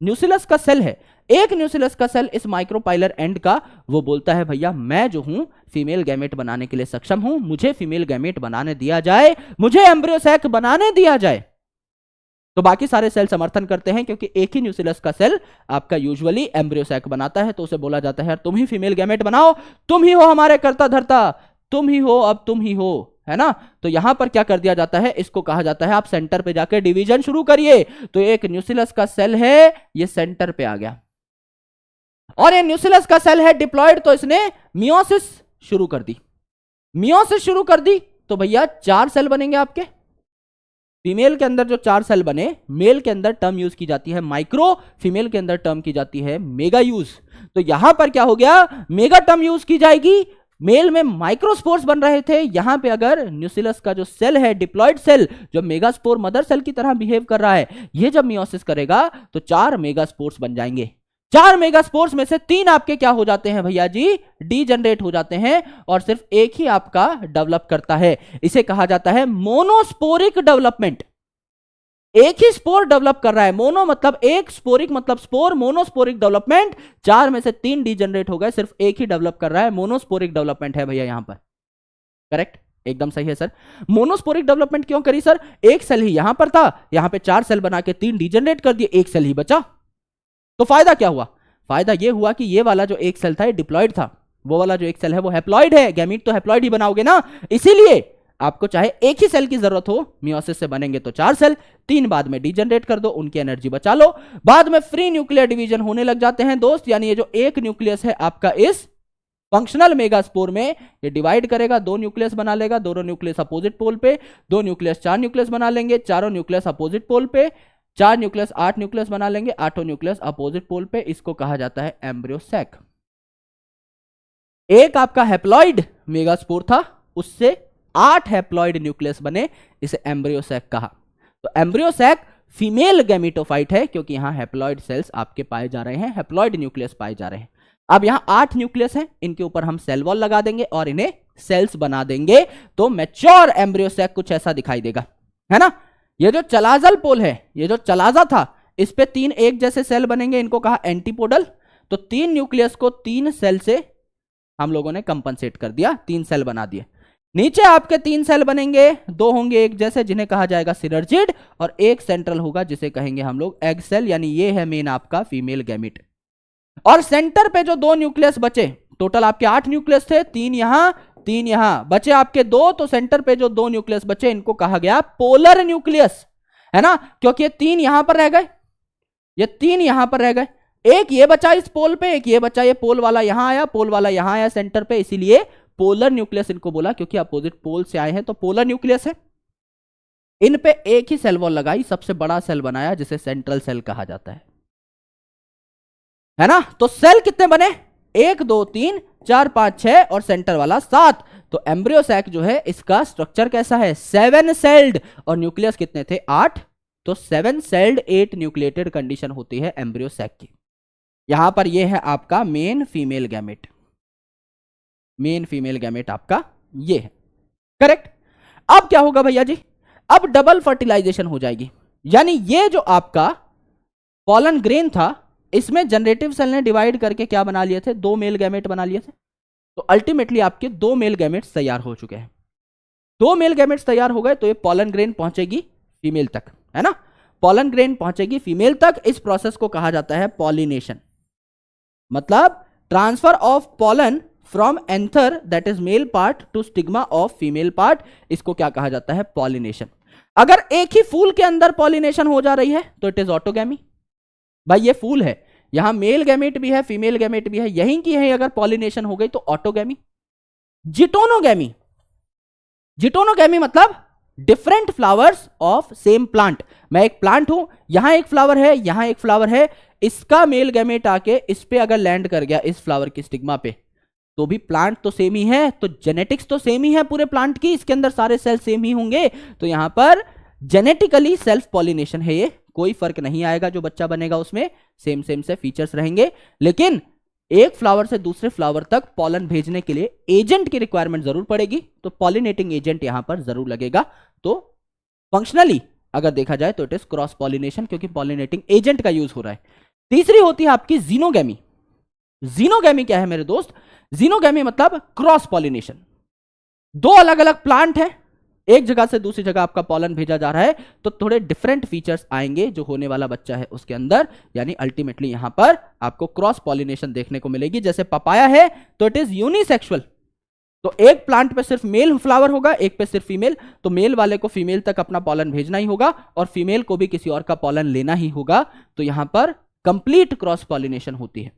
न्यूसिलस का सेल है, एक न्यूसिलस का सेल इस माइक्रोपाइलर एंड का, वो बोलता है भैया मैं जो हूं फीमेल गैमेट बनाने के लिए सक्षम हूं, मुझे फीमेल गैमेट बनाने दिया जाए, मुझे एम्ब्रियो सैक बनाने दिया जाए। तो बाकी सारे सेल समर्थन करते हैं, क्योंकि एक ही न्यूसिलस का सेल आपका यूजुअली एम्ब्रियो सैक बनाता है। तो उसे बोला जाता है यार तुम ही फीमेल गैमेट बनाओ, तुम ही हो हमारे कर्ता धर्ता, तुम ही हो, अब तुम ही हो, है ना। तो यहां पर क्या कर दिया जाता है, इसको कहा जाता है आप सेंटर पे जाकर डिवीजन शुरू करिए। तो एक न्यूसिलस का सेल है, ये सेंटर पे आ गया, और ये न्यूसिलस का सेल है डिप्लॉयड, तो इसने मियोसिस शुरू कर दी। मियोसिस शुरू कर दी तो भैया 4 सेल बनेंगे आपके, फीमेल के अंदर जो 4 सेल बने, मेल के अंदर टर्म यूज की जाती है माइक्रो, फीमेल के अंदर टर्म की जाती है मेगा यूज। तो यहां पर क्या हो गया, मेगा टर्म यूज की जाएगी, मेल में माइक्रोस्पोर्स बन रहे थे, यहां पे अगर न्यूक्लियस का जो सेल है, डिप्लॉयड सेल, जो मेगास्पोर मदर सेल की तरह बिहेव कर रहा है, ये जब मियोसिस करेगा तो 4 मेगास्पोर्स बन जाएंगे। 4 मेगास्पोर्स में से 3 आपके क्या हो जाते हैं भैया जी, डीजनरेट हो जाते हैं, और सिर्फ एक ही आपका डेवलप करता है। इसे कहा जाता है मोनोस्पोरिक डेवलपमेंट। एक ही स्पोर डेवलप कर रहा है, मोनो मतलब एक, स्पोरिक मतलब स्पोर, मोनोस्पोरिक डेवलपमेंट। 4 में से 3 डीजनरेट हो गए, सिर्फ एक ही डेवलप कर रहा है, मोनोस्पोरिक डेवलपमेंट है भैया यहां पर। करेक्ट, एकदम सही है सर। मोनोस्पोरिक डेवलपमेंट क्यों करी सर, एक सेल ही यहां पर था, यहां पे 4 सेल बना के 3 डीजनरेट कर दिए, एक सेल ही बचा। तो फायदा क्या हुआ, फायदा ये हुआ कि ये वाला जो एक सेल था ये डिप्लॉयड था, वो वाला जो एक सेल है वो हैप्लॉयड है, गैमीट तो हैप्लॉयड ही बनाओगे ना, इसीलिए आपको चाहे एक ही सेल की जरूरत हो, मियोसिस से बनेंगे तो 4 सेल, 3 बाद में डीजनरेट कर दो, उनकी एनर्जी बचा लो, बाद में फ्री न्यूक्लियर डिवीजन होने लग जाते हैं दोस्त। यानी ये जो एक न्यूक्लियस है आपका इस फंक्शनल मेगास्पोर में, ये डिवाइड करेगा, 2 न्यूक्लियस बना लेगा, दोनों न्यूक्लियस अपोजिट पोल पे, 2 न्यूक्लियस 4 न्यूक्लियस बना लेंगे, चारों न्यूक्लियस अपोजिट पोल पे, 4 न्यूक्लियस 8 न्यूक्लियस बना लेंगे, 8 न्यूक्लियस अपोजिट पोल पे। इसको कहा जाता है एम्ब्रियो सैक। एक आपका हैप्लॉइड मेगास्पोर था, उससे 8 हैप्लॉइड न्यूक्लियस बने, इसे एम्ब्रियो सैक कहा। तो एम्ब्रियो सैक फीमेल गैमेटोफाइट है, क्योंकि यहां हैप्लॉइड सेल्स आपके पाए जा रहे हैं, हैप्लॉइड न्यूक्लियस पाए जा रहे हैं। अब यहां 8 न्यूक्लियस हैं, इनके ऊपर हम सेल वॉल लगा देंगे और इन्हें सेल्स बना देंगे, तो मैच्योर एम्ब्रियो सैक कुछ ऐसा दिखाई देगा, है ना। ये जो चलाजल पोल है, ये जो चलाजा था, इस पे 3 एक जैसे सेल बनेंगे, इनको कहा एंटीपोडल। तो 3 न्यूक्लियस को 3 सेल से हम लोगों ने कंपनसेट कर दिया, 3 सेल बना दिए। नीचे आपके 3 सेल बनेंगे, 2 होंगे एक जैसे जिन्हें कहा जाएगा सिनर्जिड, और एक सेंट्रल होगा जिसे कहेंगे हम लोग एग सेल, यानी ये है मेन आपका फीमेल गैमिट। और सेंटर पे जो 2 न्यूक्लियस बचे, टोटल आपके 8 न्यूक्लियस थे, 3 यहां 3 यहां, बचे आपके 2, तो सेंटर पे जो 2 न्यूक्लियस बचे इनको कहा गया पोलर न्यूक्लियस, है ना, क्योंकि ये 3 यहां पर रह गए, ये 3 यहां पर रह गए, एक ये बचा इस पोल पे, एक ये बचा, ये पोल वाला यहां आया, पोल वाला यहां आया सेंटर पे, इसीलिए पोलर न्यूक्लियस इनको बोला, क्योंकि अपोजिट पोल से आए हैं, तो पोलर न्यूक्लियस है। इन पे एक ही सेल वॉल लगाई, सबसे बड़ा सेल बनाया जिसे सेंट्रल सेल कहा जाता है ना। तो सेल कितने बने, 1 2 3 4 5 6 और सेंटर वाला 7। तो एम्ब्रियो सैक जो है इसका स्ट्रक्चर कैसा है, 7 सेल्ड, और न्यूक्लियस कितने थे, 8। तो 7 सेल्ड 8 न्यूक्लिएटेड कंडीशन होती है एम्ब्रियो सैक की। यहां पर यह है आपका main female gamete, main female gamete आपका ये है। करेक्ट। अब क्या होगा भैया जी, अब डबल फर्टिलाइजेशन हो जाएगी, यानी ये जो आपका पॉलन ग्रेन था, इसमें जनरेटिव सेल ने डिवाइड करके क्या बना लिए थे, 2 मेल गैमेट बना लिए थे। तो अल्टीमेटली आपके 2 मेल गैमेट्स तैयार हो चुके हैं। 2 मेल गैमेट्स तैयार हो गए, तो ये पॉलन ग्रेन पहुंचेगी फीमेल तक, है ना, पॉलन ग्रेन पहुंचेगी फीमेल तक। इस प्रोसेस को कहा जाता है पॉलिनेशन, मतलब transfer of pollen from anther that is male part two stigma of female part, इसको क्या कहा जाता है, पॉलिनेशन। अगर एक ही फूल के अंदर पॉलिनेशन हो जा रही है तो इट इज ऑटोगैमी। भाई ये फूल है, यहां मेल गैमेट भी है फीमेल गैमेट भी है, यहीं की है, अगर पॉलिनेशन हो गई तो ऑटोगैमी। जिटोनोगैमी, जिटोनोगैमी मतलब different flowers of same plant. मैं एक प्लांट हूं, यहां एक फ्लावर है, यहां एक फ्लावर है, इसका मेल गैमेट आके इस पे अगर लैंड कर गया, इस फ्लावर की स्टिग्मा पे, तो भी प्लांट तो सेम ही है, तो जेनेटिक्स तो सेम ही है पूरे प्लांट की, इसके अंदर सारे सेल सेम ही होंगे, तो यहां पर जेनेटिकली सेल्फ पॉलिनेशन है, ये कोई फर्क नहीं आएगा, जो बच्चा बनेगा उसमें सेम सेम से फीचर्स रहेंगे। लेकिन एक फ्लावर से दूसरे फ्लावर तक पॉलन भेजने के लिए एजेंट की रिक्वायरमेंट जरूर पड़ेगी, तो पॉलिनेटिंग एजेंट यहां पर जरूर लगेगा। तो फंक्शनली अगर देखा जाए तो इट इज क्रॉस पॉलिनेशन, क्योंकि पॉलिनेटिंग एजेंट का यूज हो रहा है। तीसरी होती है आपकी जीनोगैमी। जीनोगैमी क्या है मेरे दोस्त, जीनोगैमी मतलब क्रॉस पॉलिनेशन। 2 अलग अलग प्लांट है, एक जगह से दूसरी जगह आपका पॉलन भेजा जा रहा है, तो थोड़े डिफरेंट फीचर्स आएंगे जो होने वाला बच्चा है उसके अंदर, यानी अल्टीमेटली यहां पर आपको क्रॉस पॉलिनेशन देखने को मिलेगी। जैसे पपाया है तो इट इज यूनिसेक्सुअल, तो एक प्लांट पे सिर्फ मेल फ्लावर होगा, एक पे सिर्फ फीमेल, तो मेल वाले को फीमेल तक अपना पॉलन भेजना ही होगा और फीमेल को भी किसी और का पॉलन लेना ही होगा, तो यहां पर कंप्लीट क्रॉस पॉलिनेशन होती है,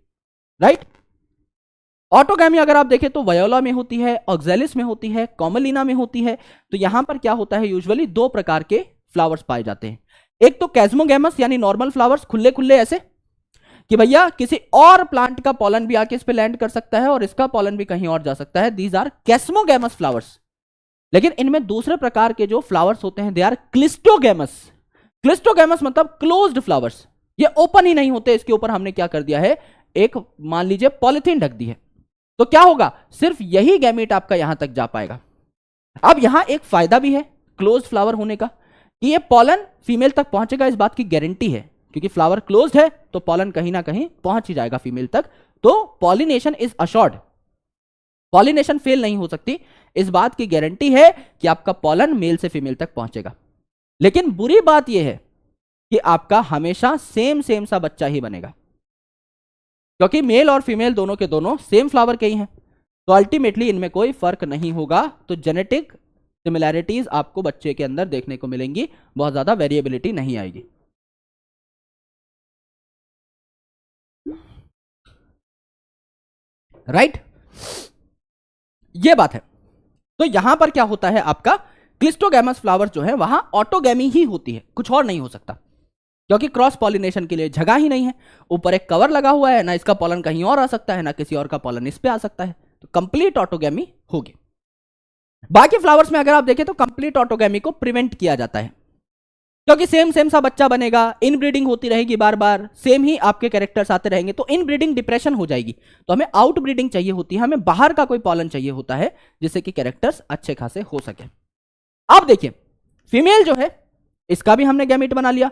राइट। ऑटोगैमी अगर आप देखें तो वायोला में होती है, ऑक्सैलिस में होती है, कॉमलिना में होती है। तो यहां पर क्या होता है, यूजुअली 2 प्रकार के फ्लावर्स पाए जाते हैं। एक तो कैस्मोगैमस यानी नॉर्मल फ्लावर्स, खुले खुले ऐसे कि भैया किसी और प्लांट का पॉलन भी आके इस पे लैंड कर सकता है और इसका पॉलन भी कहीं और जा सकता है। These are chasmogamous flowers. लेकिन इनमें दूसरे प्रकार के जो फ्लावर्स होते हैं दे आर क्लिस्टोगैमस। क्लिस्टोगैमस मतलब क्लोज्ड फ्लावर्स, ये ओपन ही नहीं होते। इसके ऊपर हमने क्या कर दिया है, एक मान लीजिए पॉलिथीन ढक दी है, तो क्या होगा, सिर्फ यही गैमेट आपका यहां तक जा पाएगा। अब यहां एक फायदा भी है क्लोज्ड फ्लावर होने का कि ये पॉलन फीमेल तक पहुंचेगा, इस बात की गारंटी है, क्योंकि फ्लावर क्लोज्ड है तो पॉलन कहीं ना कहीं पहुंच ही जाएगा फीमेल तक। तो pollination is assured, pollination fail नहीं हो सकती, इस बात की गारंटी है कि आपका पॉलन मेल से फीमेल तक पहुंचेगा। लेकिन बुरी बात यह है कि आपका हमेशा सेम सा बच्चा ही बनेगा, क्योंकि मेल और फीमेल दोनों के दोनों सेम फ्लावर के ही हैं, तो अल्टीमेटली इनमें कोई फर्क नहीं होगा। तो जेनेटिक सिमिलैरिटीज आपको बच्चे के अंदर देखने को मिलेंगी, बहुत ज्यादा वेरिएबिलिटी नहीं आएगी। राइट, ये बात है। तो यहां पर क्या होता है, आपका क्लिस्टोगैमस फ्लावर जो है वहां ऑटोगैमी ही होती है, कुछ और नहीं हो सकता, क्योंकि क्रॉस पॉलिनेशन के लिए जगह ही नहीं है। ऊपर एक कवर लगा हुआ है, ना इसका पॉलन कहीं और आ सकता है, ना किसी और का पॉलन इस पे आ सकता है, तो कंप्लीट ऑटोगैमी होगी। बाकी फ्लावर्स में अगर आप देखें तो कंप्लीट ऑटोगैमी को प्रिवेंट किया जाता है, क्योंकि सेम सा बच्चा बनेगा, इनब्रीडिंग होती रहेगी, बार बार सेम ही आपके कैरेक्टर्स आते रहेंगे, तो इनब्रीडिंग डिप्रेशन हो जाएगी। तो हमें आउट ब्रीडिंग चाहिए होती है, हमें बाहर का कोई पॉलन चाहिए होता है जिससे कि कैरेक्टर्स अच्छे खासे हो सके। अब देखिए फीमेल जो है इसका भी हमने गैमीट बना लिया,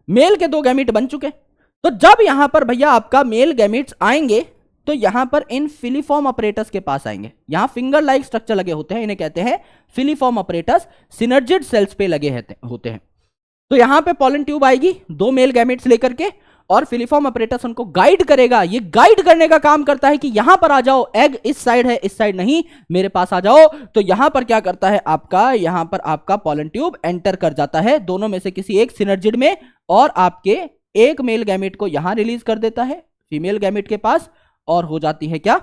मेल के 2 गैमीट बन चुके। तो जब यहां पर भैया आपका मेल गैमीट्स आएंगे तो यहां पर इन फिलीफॉर्म अपरेटस के पास आएंगे। यहां फिंगर लाइक स्ट्रक्चर लगे होते हैं, इन्हें कहते हैं फिलीफॉर्म अपरेटस, सिनर्जिड सेल्स पे लगे होते हैं। तो यहां पे पॉलन ट्यूब आएगी 2 मेल गैमेट्स लेकर के, और फिलीफॉर्म अपरेटस उनको गाइड करेगा। ये गाइड करने का काम करता है कि यहां पर आ जाओ, एग इस साइड है, इस साइड नहीं, मेरे पास आ जाओ। तो यहां पर क्या करता है आपका, यहां पर आपका पॉलन ट्यूब एंटर कर जाता है दोनों में से किसी एक सिनर्जिड में, और आपके एक मेल गैमेट को यहां रिलीज कर देता है फीमेल गैमेट के पास, और हो जाती है क्या,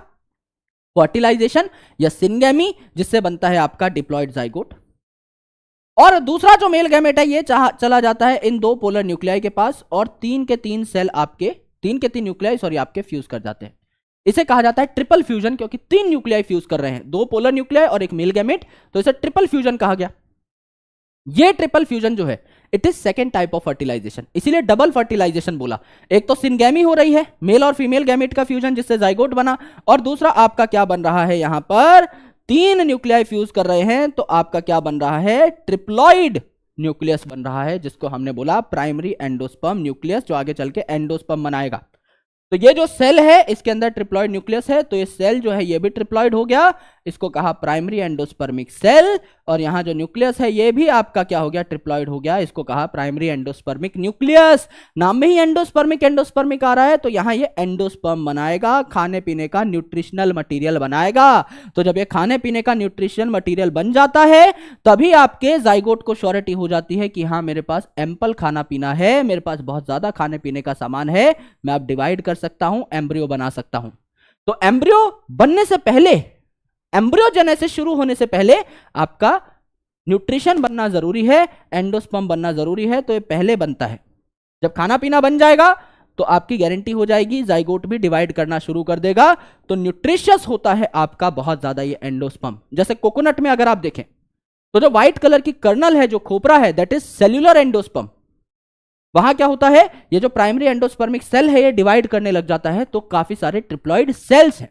फर्टिलाइजेशन या सिनगैमी, जिससे बनता है आपका डिप्लॉयड जाइगोट। और दूसरा जो मेल गैमेट है ये चला जाता है इन 2 पोलर न्यूक्लियाई के पास, और 3 के 3 सेल आपके 3 के 3 न्यूक्लियाई सॉरी आपके फ्यूज कर जाते हैं। इसे कहा जाता है ट्रिपल फ्यूजन, क्योंकि 3 न्यूक्लियाई फ्यूज कर रहे हैं, 2 पोलर न्यूक्लियाई और एक मेल गैमेट, तो इसे ट्रिपल फ्यूजन कहा गया। ये ट्रिपल फ्यूजन जो है it is second type of fertilization, इसीलिए डबल फर्टिलाइजेशन बोला। एक तो सिनगैमी हो रही है, मेल और फीमेल गैमेट का फ्यूजन जिससे जाइगोट बना, और दूसरा आपका क्या बन रहा है, यहां पर 3 न्यूक्लियाई फ्यूज कर रहे हैं, तो आपका क्या बन रहा है, ट्रिप्लॉइड न्यूक्लियस बन रहा है, जिसको हमने बोला प्राइमरी एंडोस्पर्म न्यूक्लियस, जो आगे चल के एंडोस्पर्म बनाएगा। तो ये जो सेल है इसके अंदर ट्रिप्लॉइड न्यूक्लियस है, तो ये सेल जो है ये भी ट्रिप्लॉइड हो गया, इसको कहा प्राइमरी एंडोस्पर्मिक सेल। और यहां जो न्यूक्लियस है ये भी आपका क्या हो गया, ट्रिप्लॉइड हो गया, इसको कहा प्राइमरी एंडोस्पर्मिक न्यूक्लियस। नाम में ही एंडोस्पर्मिक आ रहा है, तो यहां ये एंडोस्पर्म बनाएगा, खाने पीने का न्यूट्रिशनल मटीरियल बनाएगा। तो जब ये खाने पीने का न्यूट्रिशनल मटीरियल बन जाता है तभी आपके जाइगोट को श्योरिटी हो जाती है कि हाँ मेरे पास एम्पल खाना पीना है, मेरे पास बहुत ज्यादा खाने पीने का सामान है, मैं अब डिवाइड कर सकता हूं, एम्ब्रियो बना सकता हूं। तो एम्ब्रियो बनने से पहले, एम्ब्रियोजेनेसिस शुरू होने से पहले आपका न्यूट्रिशन बनना जरूरी है, एंडोस्पर्म बनना जरूरी है, तो ये पहले बनता है। जब खाना पीना बन जाएगा तो आपकी गारंटी हो जाएगी, जाइगोट भी डिवाइड करना शुरू कर देगा। तो न्यूट्रिशियस होता है आपका बहुत ज्यादा ये एंडोस्पर्म। जैसे कोकोनट में अगर आप देखें तो जो व्हाइट कलर की कर्नल है, जो खोपरा है, दैट इज सेल्यूलर एंडोस्पर्म। वहां क्या होता है, ये जो प्राइमरी एंडोस्पर्मिक सेल है ये डिवाइड करने लग जाता है, तो काफी सारे ट्रिप्लॉइड सेल्स हैं।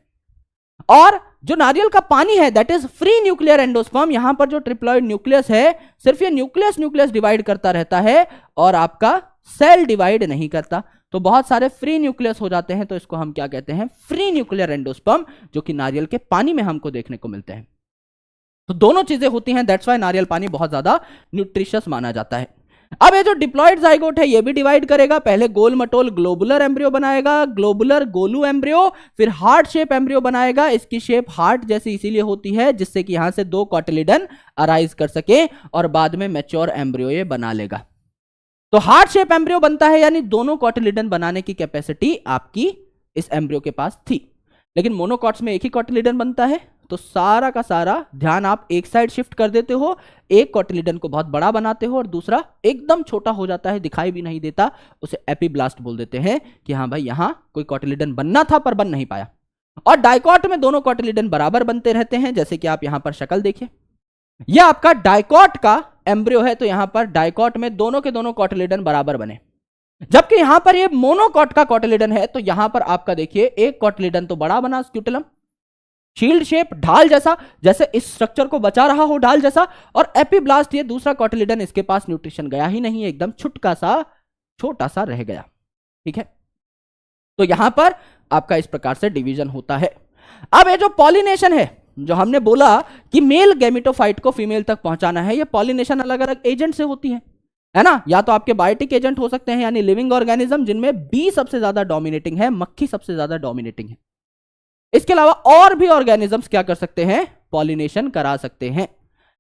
और जो नारियल का पानी है that is free nuclear endosperm, यहां पर जो ट्रिप्लॉइड न्यूक्लियस है सिर्फ ये न्यूक्लियस डिवाइड करता रहता है और आपका सेल डिवाइड नहीं करता। तो बहुत सारे फ्री न्यूक्लियस हो जाते हैं, तो इसको हम क्या कहते हैं, फ्री न्यूक्लियर एंडोस्पर्म, जो कि नारियल के पानी में हमको देखने को मिलते हैं। तो दोनों चीजें होती हैं, दैट्स व्हाई नारियल पानी बहुत ज्यादा न्यूट्रिशियस माना जाता है। अब ये जो डिप्लॉइड जाइगोट है ये भी डिवाइड करेगा, पहले गोल मटोल ग्लोबुलर एम्ब्रियो बनाएगा, ग्लोबुलर गोलू एम्ब्रियो, फिर हार्ट शेप एम्ब्रियो बनाएगा। इसकी शेप हार्ट जैसी इसीलिए होती है जिससे कि यहां से 2 कॉटिलिडन अराइज कर सके, और बाद में मैच्योर एम्ब्रियो ये बना लेगा। तो हार्ट शेप एम्ब्रियो बनता है, यानी दोनों कॉटिलिडन बनाने की कैपेसिटी आपकी इस एम्ब्रियो के पास थी। लेकिन मोनोकॉट्स में एक ही कॉटिलिडन बनता है, तो सारा का सारा ध्यान आप एक साइड शिफ्ट कर देते हो, एक कोटिलिडन को बहुत बड़ा बनाते हो और दूसरा एकदम छोटा हो जाता है, दिखाई भी नहीं देता, उसे एपीब्लास्ट बोल देते हैं कि हाँ भाई यहां कोई कोटिलिडन बनना था पर बन नहीं पाया। और डाइकॉट में दोनों कोटिलिडन बराबर बनते रहते हैं, जैसे कि आप यहां पर शक्ल देखिए, यह आपका डाइकॉट का एम्ब्रियो है, तो यहां पर डाइकॉट में दोनों के दोनों कोटिलिडन बराबर बने। जबकि यहां पर ये मोनोकॉट का कोटिलिडन है, तो यहां पर आपका देखिए एक कोटिलिडन तो बड़ा बना, स्क्यूटेलम शील्ड शेप, ढाल जैसा, जैसे इस स्ट्रक्चर को बचा रहा हो ढाल जैसा, और एपीब्लास्ट ये दूसरा कोटिलिडन, इसके पास न्यूट्रिशन गया ही नहीं, एकदम छुटका सा छोटा सा रह गया। ठीक है, तो यहां पर आपका इस प्रकार से डिवीजन होता है। अब ये जो पॉलिनेशन है, जो हमने बोला कि मेल गैमेटोफाइट को फीमेल तक पहुंचाना है, ये पॉलिनेशन अलग अलग एजेंट से होती है ना। या तो आपके बायोटिक एजेंट हो सकते हैं, यानी लिविंग ऑर्गेनिज्म, जिनमें बी सबसे ज्यादा डोमिनेटिंग है, मक्खी सबसे ज्यादा डोमिनेटिंग है। इसके अलावा और भी ऑर्गेनिजम्स क्या कर सकते हैं, पॉलिनेशन करा सकते हैं।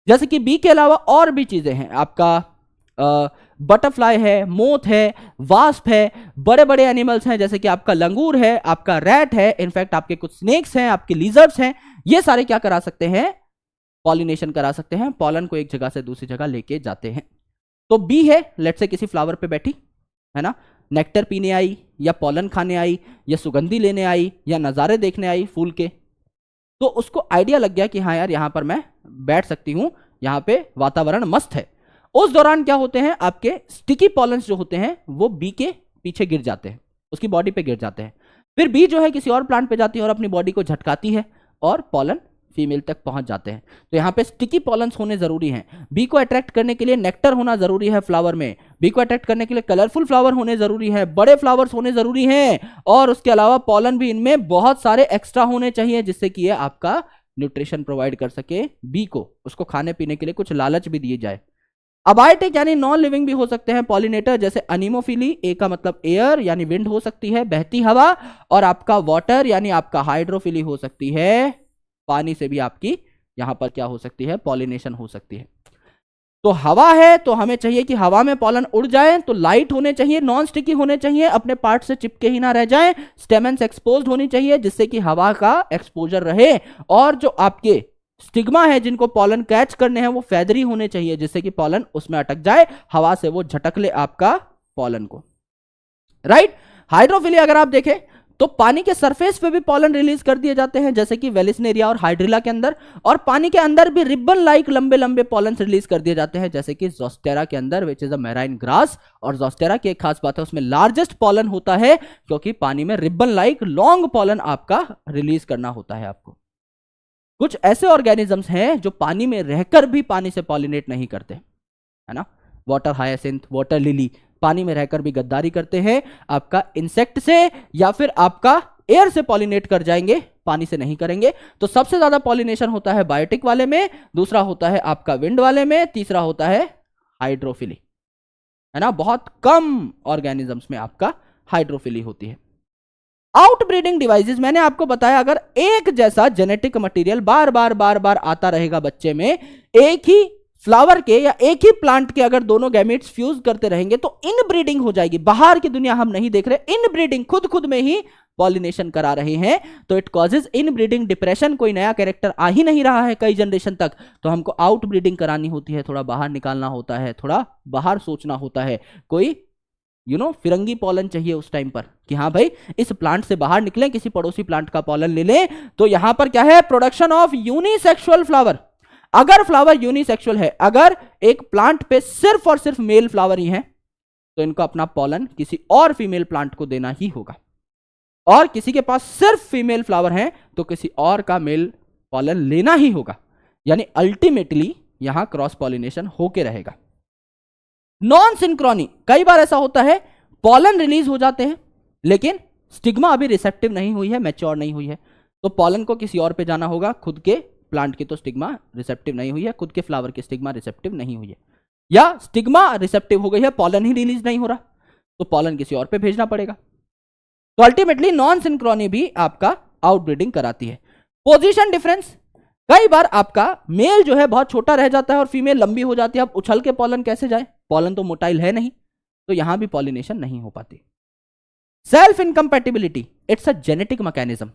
जैसे कि बी के अलावा और भी चीजें हैं, आपका बटरफ्लाई है, मोथ है, वास्प है, बड़े बड़े एनिमल्स हैं, जैसे कि आपका लंगूर है, आपका रैट है, इनफैक्ट आपके कुछ स्नेक्स हैं, आपके लिजर्ड्स हैं, ये सारे क्या करा सकते हैं, पॉलिनेशन करा सकते हैं, पॉलन को एक जगह से दूसरी जगह लेके जाते हैं। तो बी है, लेट से किसी फ्लावर पे बैठी है ना, नेक्टर पीने आई या पॉलन खाने आई या सुगंधी लेने आई या नज़ारे देखने आई फूल के, तो उसको आइडिया लग गया कि हाँ यार यहाँ पर मैं बैठ सकती हूँ, यहाँ पे वातावरण मस्त है। उस दौरान क्या होते हैं, आपके स्टिकी पॉलन्स जो होते हैं वो बी के पीछे गिर जाते हैं, उसकी बॉडी पे गिर जाते हैं। फिर बी जो है किसी और प्लांट पे जाती है और अपनी बॉडी को झटकाती है और पॉलन फीमेल तक पहुंच जाते हैं। तो यहाँ पे स्टिकी पॉलन्स होने जरूरी हैं। बी को अट्रैक्ट करने के लिए नेक्टर होना जरूरी है फ्लावर में, बी को अट्रैक्ट करने के लिए कलरफुल फ्लावर होने जरूरी है, बड़े फ्लावर्स होने जरूरी हैं, और उसके अलावा पॉलन भी इनमें बहुत सारे एक्स्ट्रा होने चाहिए, जिससे कि ये आपका न्यूट्रिशन प्रोवाइड कर सके बी को, उसको खाने पीने के लिए कुछ लालच भी दिए जाए। अबायोटिक यानी नॉन लिविंग भी हो सकते हैं पॉलिनेटर, जैसे अनीमोफिली, ए का मतलब एयर यानी विंड हो सकती है, बहती हवा, और आपका वाटर यानी आपका हाइड्रोफिली हो सकती है, पानी से भी आपकी यहां पर क्या हो सकती है, पॉलिनेशन हो सकती है। तो हवा है तो हमें चाहिए कि हवा में पॉलन उड़ जाए, तो लाइट होने चाहिए, नॉन स्टिकी होने चाहिए, अपने पार्ट से चिपके ही ना रह जाए, स्टेमेंस एक्सपोज्ड होनी चाहिए जिससे कि हवा का एक्सपोजर रहे, और जो आपके स्टिग्मा है जिनको पॉलन कैच करने हैं वो फेदरी होने चाहिए, जिससे कि पॉलन उसमें अटक जाए, हवा से वो झटक ले आपका पॉलन को, राइट। हाइड्रोफिली अगर आप देखें तो पानी के सरफेस पे भी पॉलन रिलीज कर दिए जाते हैं, जैसे कि वेलिस्नेरिया और हाइड्रिला के अंदर, और पानी के अंदर भी रिबन लाइक लंबे लंबे पॉलन रिलीज कर दिए जाते हैं, जैसे कि जोस्टेरा के अंदर, which is a marine grass. और जोस्टेरा की एक खास बात है, उसमें लार्जेस्ट पॉलन होता है, क्योंकि पानी में रिबन लाइक लॉन्ग पॉलन आपका रिलीज करना होता है आपको। कुछ ऐसे ऑर्गेनिजम्स हैं जो पानी में रहकर भी पानी से पॉलिनेट नहीं करते, है ना, वाटर हायासिंथ, वाटर लिली, पानी में रहकर भी गद्दारी करते हैं, आपका इंसेक्ट से या फिर आपका एयर से पॉलिनेट कर जाएंगे, पानी से नहीं करेंगे। तो सबसे ज्यादा पॉलिनेशन होता है बायोटिक वाले में, दूसरा होता है आपका विंड वाले में, तीसरा होता है हाइड्रोफिली, है ना, बहुत कम ऑर्गेनिजम्स में आपका हाइड्रोफिली होती है। आउटब्रीडिंग डिवाइसेस, मैंने आपको बताया अगर एक जैसा जेनेटिक मटेरियल बार बार बार बार आता रहेगा बच्चे में, एक ही फ्लावर के या एक ही प्लांट के अगर दोनों गैमेट्स फ्यूज करते रहेंगे तो इनब्रीडिंग हो जाएगी। बाहर की दुनिया हम नहीं देख रहे, इनब्रीडिंग खुद में ही पॉलिनेशन करा रहे हैं, तो इट कॉजेज इनब्रीडिंग डिप्रेशन। कोई नया कैरेक्टर आ ही नहीं रहा है कई जनरेशन तक, तो हमको आउटब्रीडिंग करानी होती है, थोड़ा बाहर निकालना होता है, थोड़ा बाहर सोचना होता है, कोई फिरंगी पॉलन चाहिए उस टाइम पर कि हाँ भाई इस प्लांट से बाहर निकलें, किसी पड़ोसी प्लांट का पॉलन ले लें। तो यहां पर क्या है, प्रोडक्शन ऑफ यूनिसेक्सुअल फ्लावर। अगर फ्लावर यूनिसेक्सुअल है, अगर एक प्लांट पे सिर्फ और सिर्फ मेल फ्लावर ही है, तो इनको अपना पॉलन किसी और फीमेल प्लांट को देना ही होगा, और किसी के पास सिर्फ फीमेल फ्लावर है तो किसी और का मेल पॉलन लेना ही होगा, यानी अल्टीमेटली यहां क्रॉस पॉलिनेशन होके रहेगा। नॉन सिंक्रोनी, कई बार ऐसा होता है पॉलन रिलीज हो जाते हैं लेकिन स्टिग्मा अभी रिसेप्टिव नहीं हुई है, मैच्योर नहीं हुई है, तो पॉलन को किसी और पे जाना होगा, खुद के प्लांट की तो स्टिग्मा रिसेप्टिव नहीं हुई है, खुद के फ्लावर की स्टिग्मा रिसेप्टिव नहीं हुई है, या स्टिग्मा रिसेप्टिव हो गई है, पॉलन ही रिलीज नहीं हो रहा, तो पॉलन किसी और पे भेजना पड़ेगा। तो अल्टीमेटली नॉन सिंक्रोनी भी आपका आउटब्रीडिंग कराती है। पोजीशन डिफरेंस, कई बार आपका मेल जो है बहुत छोटा रह जाता है और फीमेल लंबी हो जाती है, अब उछल के पॉलन कैसे जाए, पॉलन तो मोटाइल है नहीं, तो यहां भी पॉलिनेशन नहीं हो पाती। Self incompatibility, it's a genetic mechanism.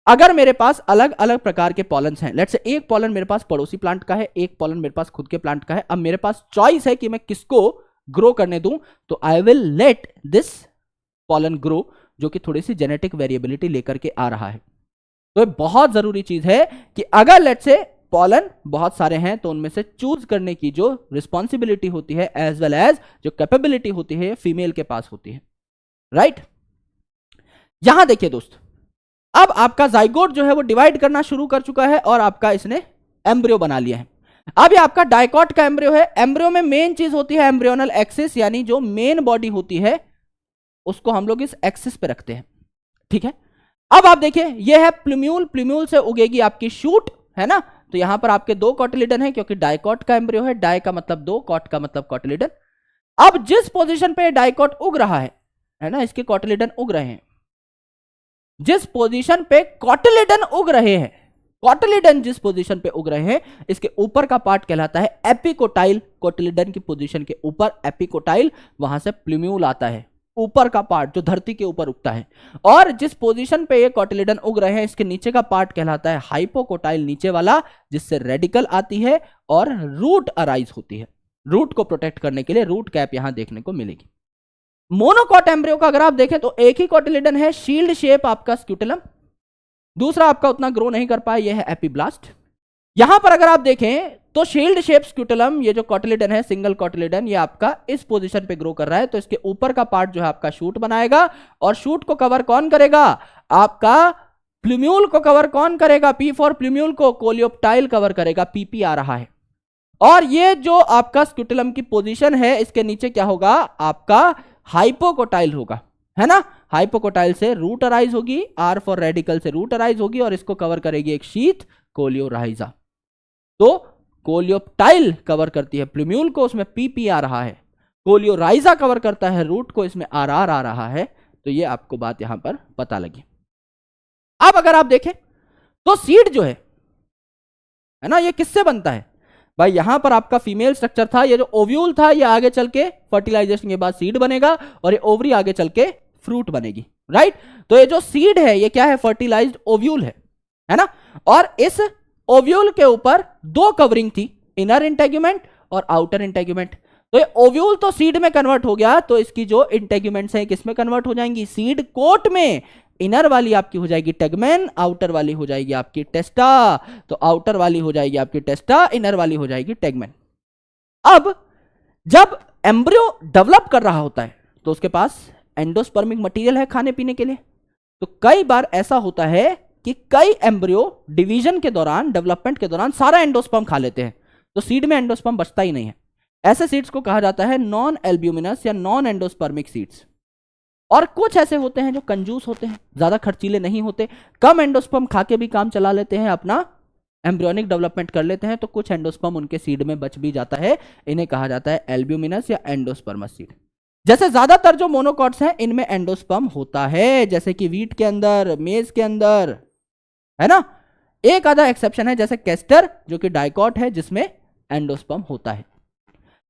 अगर मेरे पास अलग अलग प्रकार के पॉलन्स हैं, लेट्स से एक पॉलन मेरे पास पड़ोसी प्लांट का है, एक पॉलन मेरे पास खुद के प्लांट का है, अब मेरे पास चॉइस है कि मैं किसको ग्रो करने दूं, तो I will let this pollen grow, जो कि थोड़ी सी जेनेटिक वेरिएबिलिटी लेकर के आ रहा है। तो ये बहुत जरूरी चीज है कि अगर लेट्स से पॉलन बहुत सारे हैं तो उनमें से चूज करने की जो रिस्पॉन्सिबिलिटी होती है एज वेल एज जो कैपेबिलिटी होती है फीमेल के पास होती है, राइट। यहां देखिए दोस्त, अब आपका जाइगोट जो है वो डिवाइड करना शुरू कर चुका है और आपका इसने एम्ब्रियो बना लिया है। अब ये आपका डाइकॉट का एम्ब्रियो है। एम्ब्रियो में मेन चीज होती है एम्ब्रियोनल एक्सिस, यानी जो मेन बॉडी होती है उसको हम लोग इस एक्सिस पे रखते हैं, ठीक है। अब आप देखिए ये है प्लूम्यूल, प्लूम्यूल से उगेगी आपकी शूट, है ना। तो यहां पर आपके दो कॉटिलिडन है क्योंकि डाइकॉट का एम्ब्रियो है, डाई का मतलब दो, कॉट का मतलब कॉटिलिडन। अब जिस पोजीशन पे डाइकॉट उग रहा है ना, इसके कॉटिलिडन उग रहे हैं, जिस पोजीशन पे कॉटिलिडन उग रहे हैं, कॉटिलिडन जिस पोजीशन पे उग रहे हैं, इसके ऊपर का पार्ट कहलाता है एपिकोटाइल। कॉटिलिडन की पोजीशन के ऊपर एपिकोटाइल, वहां से प्लूम्यूल आता है, ऊपर का पार्ट जो धरती के ऊपर उगता है। और जिस पोजीशन पे ये कॉटिलिडन उग रहे हैं, इसके नीचे का पार्ट कहलाता है हाइपोकोटाइल, नीचे वाला, जिससे रेडिकल आती है और रूट अराइज होती है। रूट को प्रोटेक्ट करने के लिए रूट कैप यहां देखने को मिलेगी। मोनोकॉट एम्ब्रियो का अगर आप देखें तो एक ही कॉटिलिडन है, शील्ड शेप आपका स्क्यूटेलम, दूसरा आपका उतना ग्रो नहीं कर पाया, यह है एपिब्लास्ट। यहां पर अगर आप देखें तो शील्ड शेप स्क्यूटेलम, ये जो कॉटिलिडन है सिंगल कॉटिलिडन, ये आपका इस पोजीशन पे ग्रो कर रहा है, तो इसके ऊपर का पार्ट जो है आपका शूट बनाएगा, और शूट को कवर कौन करेगा, आपका प्लूम्यूल को कवर कौन करेगा, पी फॉर प्लूम्यूल को कोलियोप्टाइल कवर करेगा, पीपी आ रहा है। और ये जो आपका स्क्यूटेलम की पोजीशन है, इसके नीचे क्या होगा, आपका हाइपोकोटाइल होगा, है ना। हाइपोकोटाइल से रूट अराइज होगी, आर फॉर रेडिकल से रूट अराइज होगी, और इसको कवर करेगी एक शीथ कोलियोराइजा। तो कोलियोप्टाइल कवर करती है प्लूम्यूल को, उसमें पीपी आ रहा है, कोलियोराइजा कवर करता है रूट को, इसमें आर आर आ रहा है। तो ये आपको बात यहां पर पता लगी। अब अगर आप देखें तो सीड जो है ना, ये किससे बनता है भाई, यहां पर आपका फीमेल स्ट्रक्चर था, ये जो ओव्यूल था ये आगे चल के फर्टिलाइजेशन के बाद सीड बनेगा, और ये ओवरी आगे चल के फ्रूट बनेगी, राइट। तो ये जो सीड है ये क्या है, फर्टिलाइज्ड ओव्यूल है ना। और इस ओव्यूल के ऊपर दो कवरिंग थी, इनर इंटेग्यूमेंट और आउटर इंटेग्यूमेंट। तो ये ओव्यूल तो सीड में कन्वर्ट हो गया, तो इसकी जो इंटेग्यूमेंट्स हैं किस में कन्वर्ट हो जाएंगी, सीड कोट में। इनर वाली आपकी हो जाएगी टेगमेन, आउटर वाली हो जाएगी आपकी टेस्टा। तो आउटर वाली हो जाएगी आपकी टेस्टा, इनर वाली हो जाएगी टेगमेन। अब जब एम्ब्रियो डेवलप कर रहा होता है तो उसके पास एंडोस्पर्मिक मटेरियल है खाने पीने के लिए। तो कई बार ऐसा होता है कि कई एम्ब्रियो डिवीजन के दौरान, डेवलपमेंट के दौरान सारा एंडोस्पर्म खा लेते हैं, तो सीड में एंडोस्पर्म बचता ही नहीं है। ऐसे सीड्स को कहा जाता है नॉन एल्ब्यूमिनस या नॉन एंडोस्पर्मिक सीड्स। और कुछ ऐसे होते हैं जो कंजूस होते हैं, ज्यादा खर्चीले नहीं होते, कम एंडोस्पर्म खा के भी काम चला लेते हैं, अपना एम्ब्रियोनिक डेवलपमेंट कर लेते हैं, तो कुछ एंडोस्पर्म उनके सीड में बच भी जाता है। इन्हें कहा जाता है एल्ब्यूमिनस या एंडोस्पर्मस सीड। जैसे ज्यादातर जो मोनोकॉट्स हैं इनमें एंडोस्पर्म होता है, जैसे कि वीट के अंदर, मेज के अंदर, है ना। एक आधा एक्सेप्शन है जैसे कैस्टर जो कि डाइकॉट है जिसमें एंडोस्पर्म होता है,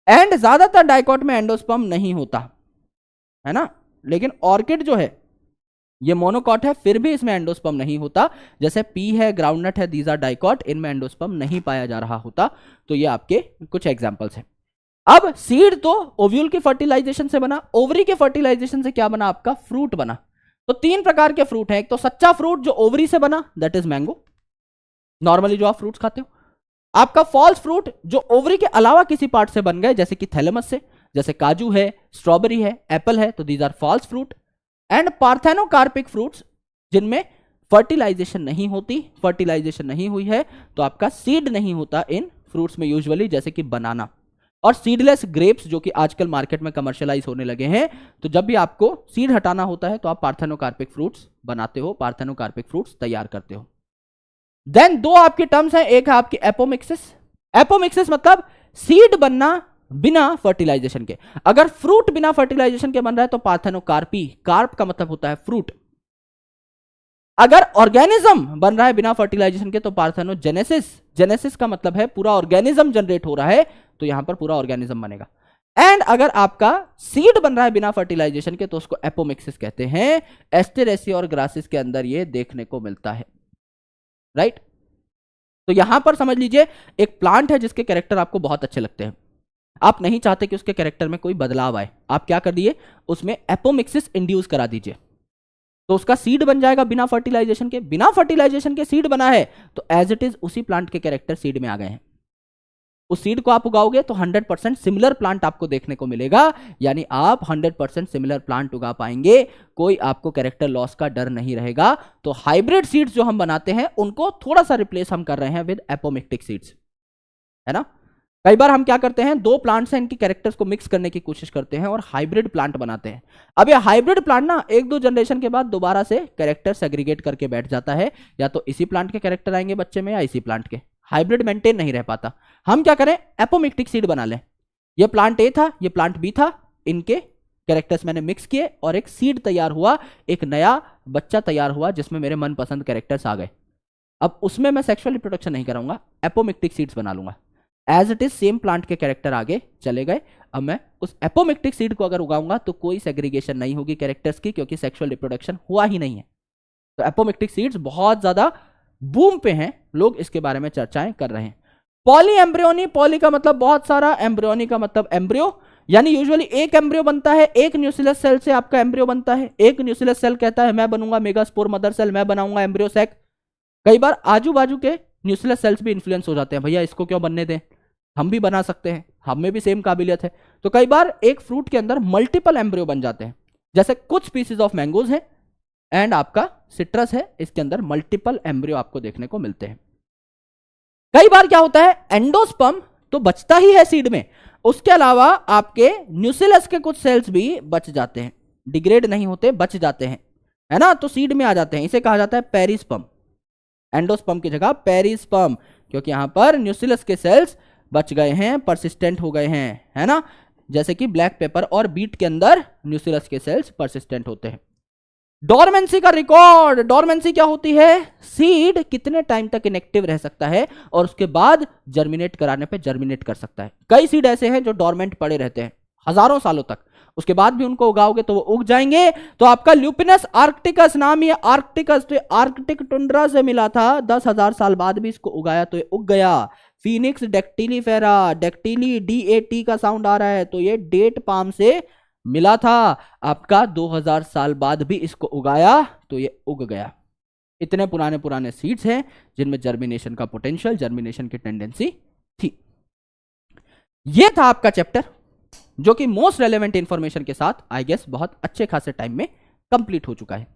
एंड ज्यादातर डाइकॉट में एंडोस्पर्म नहीं होता, है ना। लेकिन ऑर्किड जो है ये मोनोकॉट है, फिर भी इसमें एंडोस्पर्म नहीं होता। जैसे पी है, ग्राउंडनट है, दीज आर डाइकॉट, इनमें एंडोस्पर्म नहीं पाया जा रहा होता। तो ये आपके कुछ एग्जांपल्स हैं। अब सीड तो ओव्यूल की फर्टिलाइजेशन से बना, ओवरी के फर्टिलाइजेशन से क्या बना, आपका फ्रूट बना। तो तीन प्रकार के फ्रूट हैं, एक तो सच्चा फ्रूट जो ओवरी से बना, दैट इज मैंगो, नॉर्मली जो आप फ्रूट्स खाते हो। आपका फॉल्स फ्रूट जो ओवरी के अलावा किसी पार्ट से बन गए, जैसे कि थैलेमस से, जैसे काजू है, स्ट्रॉबेरी है, एप्पल है, तो these are false fruit. And parthenocarpic fruits जिनमें फर्टिलाइजेशन नहीं होती, फर्टिलाइजेशन नहीं हुई है, तो आपका सीड नहीं होता इन फ्रूट्स में यूजुअली, जैसे कि बनाना। और सीडलेस ग्रेप्स जो कि आजकल मार्केट में कमर्शियलाइज होने लगे हैं। तो जब भी आपको सीड हटाना होता है तो आप पार्थेनोकार्पिक फ्रूट्स बनाते हो, पार्थेनोकार्पिक फ्रूट्स तैयार करते हो। देन दो आपकी टर्म्स हैं, एक है आपकी एपोमिक्सिस। एपोमिक्सिस मतलब सीड बनना बिना फर्टिलाइजेशन के। अगर फ्रूट बिना फर्टिलाइजेशन के बन रहा है तो पार्थेनोकार्पी, कार्प का मतलब होता है फ्रूट। अगर ऑर्गेनिज्म बन रहा है बिना फर्टिलाइजेशन के तो पार्थेनोजेनेसिस, जेनेसिस का मतलब है पूरा ऑर्गेनिज्म जनरेट हो रहा है, तो यहां पर पूरा ऑर्गेनिज्म बनेगा। एंड अगर आपका सीड बन रहा है बिना फर्टिलाइजेशन के तो उसको एपोमिक्सिस कहते हैं। एस्टेरेसी और ग्रासिस के अंदर ये देखने को मिलता है। राइट। तो यहां पर समझ लीजिए एक प्लांट है जिसके कैरेक्टर आपको बहुत अच्छे लगते हैं, आप नहीं चाहते कि उसके कैरेक्टर में कोई बदलाव आए, आप क्या कर दिए, उसमें एपोमिक्सिस इंड्यूस करा दीजिए, तो उसका सीड बन जाएगा बिना फर्टिलाइजेशन के। बिना फर्टिलाइजेशन के सीड बना है तो एज इट इज उसी प्लांट के कैरेक्टर सीड में आ गए हैं। उस सीड को आप उगाओगे तो 100% सिमिलर प्लांट आपको देखने को मिलेगा, यानी आप 100% सिमिलर प्लांट उगा पाएंगे, कोई आपको कैरेक्टर लॉस का डर नहीं रहेगा। तो हाइब्रिड सीड्स जो हम बनाते हैं उनको थोड़ा सा रिप्लेस हम कर रहे हैं विद एपोमिक्टिक सीड्स, है ना। कई बार हम क्या करते हैं, दो प्लांट्स हैं, इनकी कैरेक्टर्स को मिक्स करने की कोशिश करते हैं और हाइब्रिड प्लांट बनाते हैं। अब ये हाइब्रिड प्लांट ना एक दो जनरेशन के बाद दोबारा से कैरेक्टर सेग्रीगेट करके बैठ जाता है, या तो इसी प्लांट के कैरेक्टर आएंगे बच्चे में या इसी प्लांट के, हाइब्रिड मेंटेन नहीं रह पाता। हम क्या करें, एपोमिक्टिक सीड बना लें, ये प्लांट ए था, ये प्लांट बी था, इनके कैरेक्टर्स मैंने मिक्स किए और एक सीड तैयार हुआ, एक नया बच्चा तैयार हुआ जिसमें मेरे मनपसंद कैरेक्टर्स आ गए। अब उसमें मैं सेक्सुअल रिप्रोडक्शन नहीं कराऊंगा, एपोमिक्टिक सीड्स बना लूंगा, as it is same plant के कैरेक्टर आगे चले गए। अब मैं उस एपोमिक्टिक सीड को अगर उगाऊंगा तो कोई सेग्रीगेशन नहीं होगी कैरेक्टर्स की, क्योंकि सेक्सुअल रिप्रोडक्शन हुआ ही नहीं है। तो एपोमिक्टिक सीड्स बहुत ज्यादा बूम पे हैं, लोग इसके बारे में चर्चाएं कर रहे हैं। पॉली एम्ब्रियोनी, पॉली का मतलब बहुत सारा, एम्ब्रियोनी का मतलब एम्ब्रियो, यानी यूजुअली एक एम्ब्रियो बनता है, एक न्यूक्लियस सेल से आपका एम्ब्रियो बनता है। एक न्यूक्लियस सेल कहता है मैं बनूंगा मेगास्पोर मदर सेल, मैं बनाऊंगा एम्ब्रियो सैक। कई बार आजू बाजू के न्यूक्लियस सेल्स भी इन्फ्लुएंस हो जाते हैं, भैया इसको क्यों बनने दें, हम भी बना सकते हैं, हम में भी सेम काबिलियत है। तो कई बार एक फ्रूट के अंदर मल्टीपल एम्ब्रियो बन जाते हैं, जैसे कुछ स्पीसीज ऑफ मैंगोज हैं एंड आपका सिट्रस है, इसके अंदर मल्टीपल एम्ब्रियो आपको देखने को मिलते हैं। कई बार क्या होता है, एंडोस्पर्म तो बचता ही है सीड में, उसके अलावा आपके न्यूक्लियस के कुछ सेल्स भी बच जाते हैं, डिग्रेड नहीं होते, बच जाते हैं, है ना, तो सीड में आ जाते हैं। इसे कहा जाता है पेरिस्पर्म, एंडोस्पर्म की जगह पेरिस्पर्म, क्योंकि यहां पर न्यूक्लियस के सेल्स बच गए हैं, परसिस्टेंट हो गए हैं, है ना। जैसे कि ब्लैक पेपर और बीट के अंदर न्यूक्लियस के सेल्स परसिस्टेंट होते हैं। डोरमेंसी का रिकॉर्ड, डोरमेंसी क्या होती है, सीड कितने टाइम तक इनएक्टिव रह सकता है और उसके बाद जर्मिनेट कराने पे जर्मिनेट कर सकता है। कई सीड ऐसे हैं जो डोरमेंट पड़े रहते हैं हजारों सालों तक, उसके बाद भी उनको उगाओगे तो वो उग जाएंगे। तो आपका ल्यूपिनस आर्कटिकस नाम, ये आर्कटिकस तो आर्कटिक टुंड्रा से मिला था, 10,000 साल बाद भी इसको उगाया तो ये उग गया। फीनिक्स डेक्टिलीफेरा, डेक्टिली DAT का साउंड आ रहा है, तो ये डेट पाम से मिला था, आपका 2000 साल बाद भी इसको उगाया तो ये उग गया। इतने पुराने पुराने सीड्स हैं जिनमें जर्मिनेशन का पोटेंशियल, जर्मिनेशन की टेंडेंसी थी। ये था आपका चैप्टर, जो कि मोस्ट रेलेवेंट इंफॉर्मेशन के साथ आई गेस बहुत अच्छे खासे टाइम में कंप्लीट हो चुका है।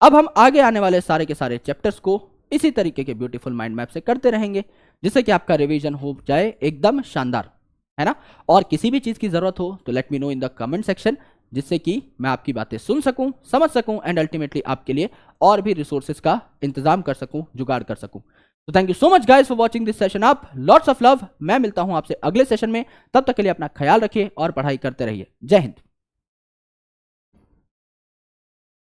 अब हम आगे आने वाले सारे के सारे चैप्टर्स को इसी तरीके के ब्यूटीफुल माइंड मैप से करते रहेंगे, जिससे कि आपका रिवीजन हो जाए एकदम शानदार, है ना। और किसी भी चीज की जरूरत हो तो let me know in the comment section, जिससे कि मैं आपकी बातें सुन सकूं, समझ सकूं एंड अल्टीमेटली आपके लिए और भी रिसोर्सेज का इंतजाम कर सकूं, जुगाड़ कर सकूं। तो thank you so much guys for watching this session up, lots of love. मैं मिलता हूं आपसे अगले सेशन में, तब तक के लिए अपना ख्याल रखिए और पढ़ाई करते रहिए। जय हिंद।